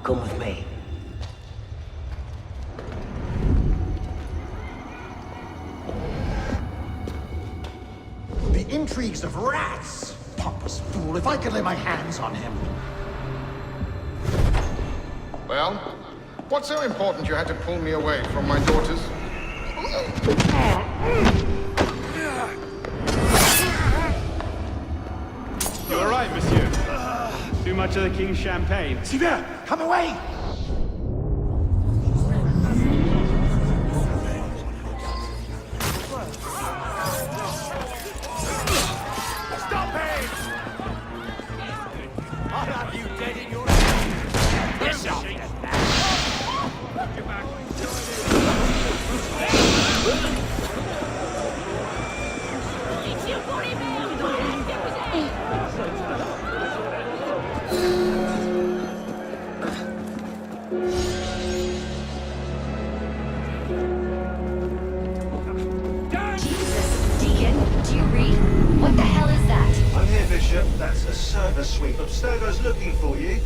Speaker 15: Come with me.
Speaker 18: The intrigues of rats! Pompous fool, if I could lay my hands on him.
Speaker 6: Well, what's so important you had to pull me away from my daughters?
Speaker 14: You all right, monsieur? Too much of the king's champagne?
Speaker 18: Sever, come away!
Speaker 17: Stop it! I'll have you dead in your sleep. Yes, sir. Get back.
Speaker 9: Jesus, Deacon, do you read? What the hell is that?
Speaker 19: I'm here, Bishop. That's a server suite. Abstergo's looking for you.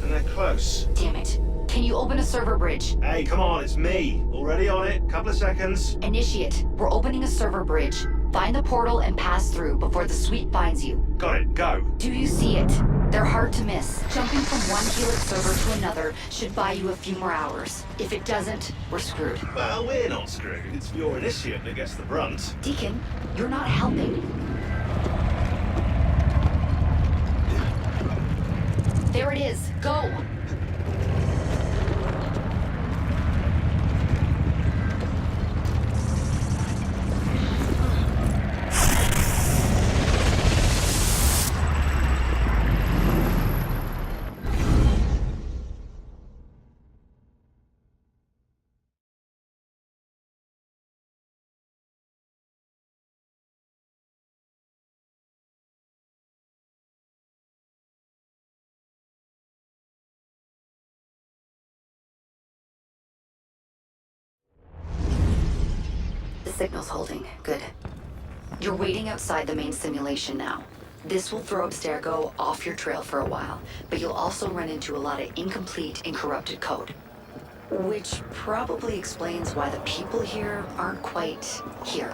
Speaker 19: And they're close.
Speaker 9: Damn it. Can you open a server bridge?
Speaker 19: Hey, come on, it's me. Already on it. Couple of seconds.
Speaker 9: Initiate. We're opening a server bridge. Find the portal and pass through before the sweep finds you.
Speaker 23: Got it, go.
Speaker 9: Do you see it? They're hard to miss. Jumping from one Helix server to another should buy you a few more hours. If it doesn't, we're screwed.
Speaker 23: Well, we're not screwed. It's your initiate that gets the brunt.
Speaker 9: Deacon, you're not helping. There it is. Go! The signal's holding. Good. You're waiting outside the main simulation now. This will throw Abstergo off your trail for a while, but you'll also run into a lot of incomplete and corrupted code. Which probably explains why the people here aren't quite here.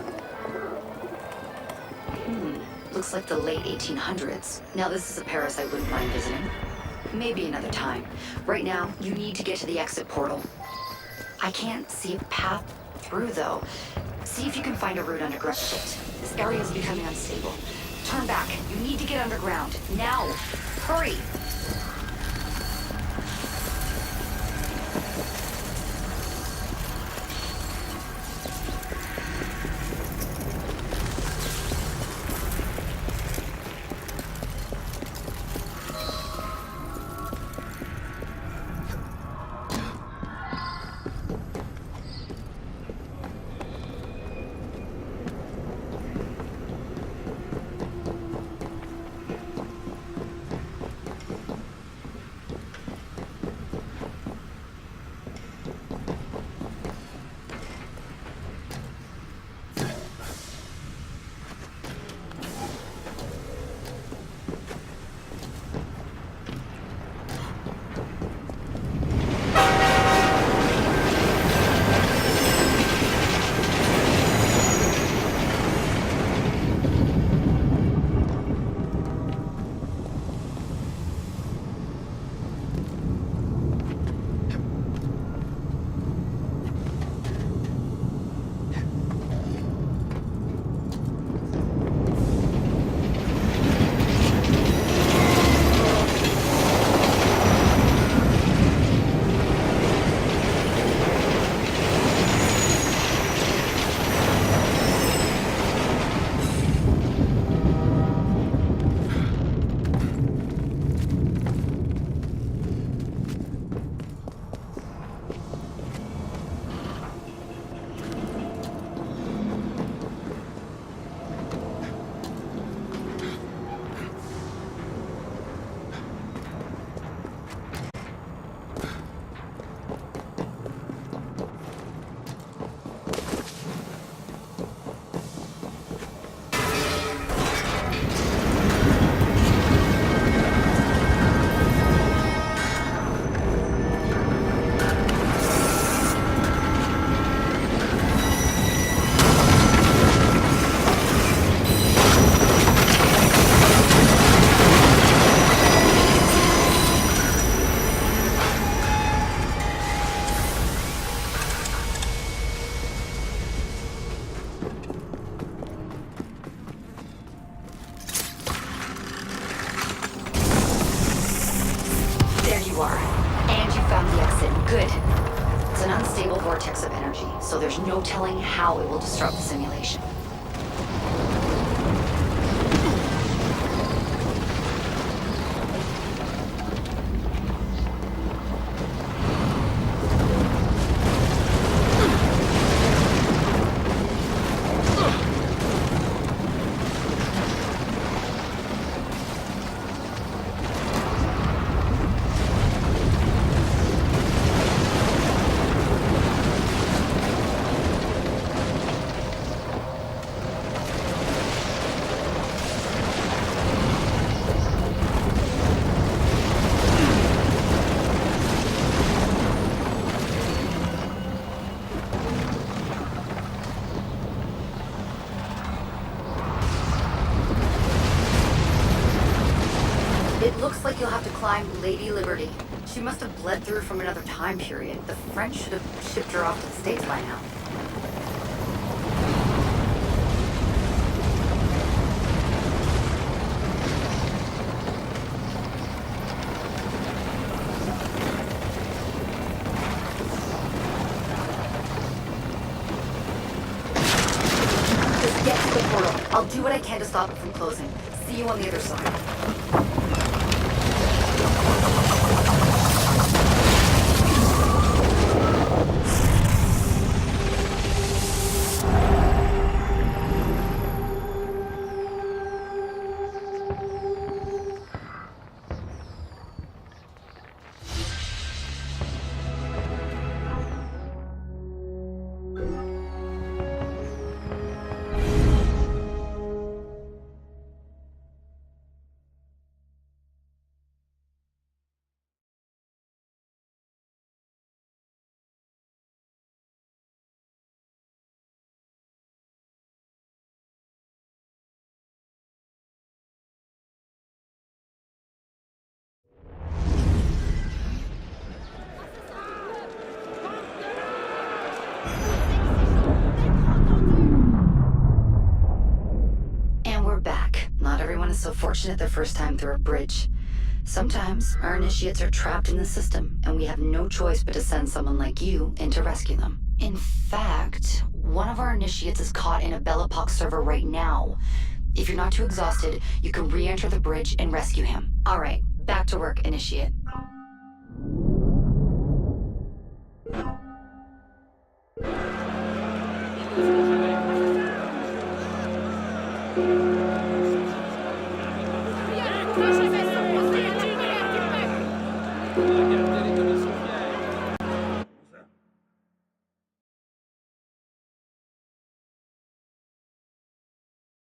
Speaker 9: Looks like the late 1800s. Now this is a Paris I wouldn't mind visiting. Maybe another time. Right now, you need to get to the exit portal. I can't see a path through, though. See if you can find a route underground. Shit. This area is becoming unstable. Turn back. You need to get underground. Now! Hurry! So there's no telling how it will disrupt the simulation. Lady Liberty. She must have bled through from another time period. The French should have shipped her off to the States by now. Just get to the portal. I'll do what I can to stop it from closing. See you on the other side. So fortunate their first time through a bridge. Sometimes our initiates are trapped in the system, and we have no choice but to send someone like you in to rescue them. In fact, one of our initiates is caught in a Bellapox server right now. If you're not too exhausted, you can re-enter the bridge and rescue him. All right, back to work, initiate.
Speaker 17: Yeah.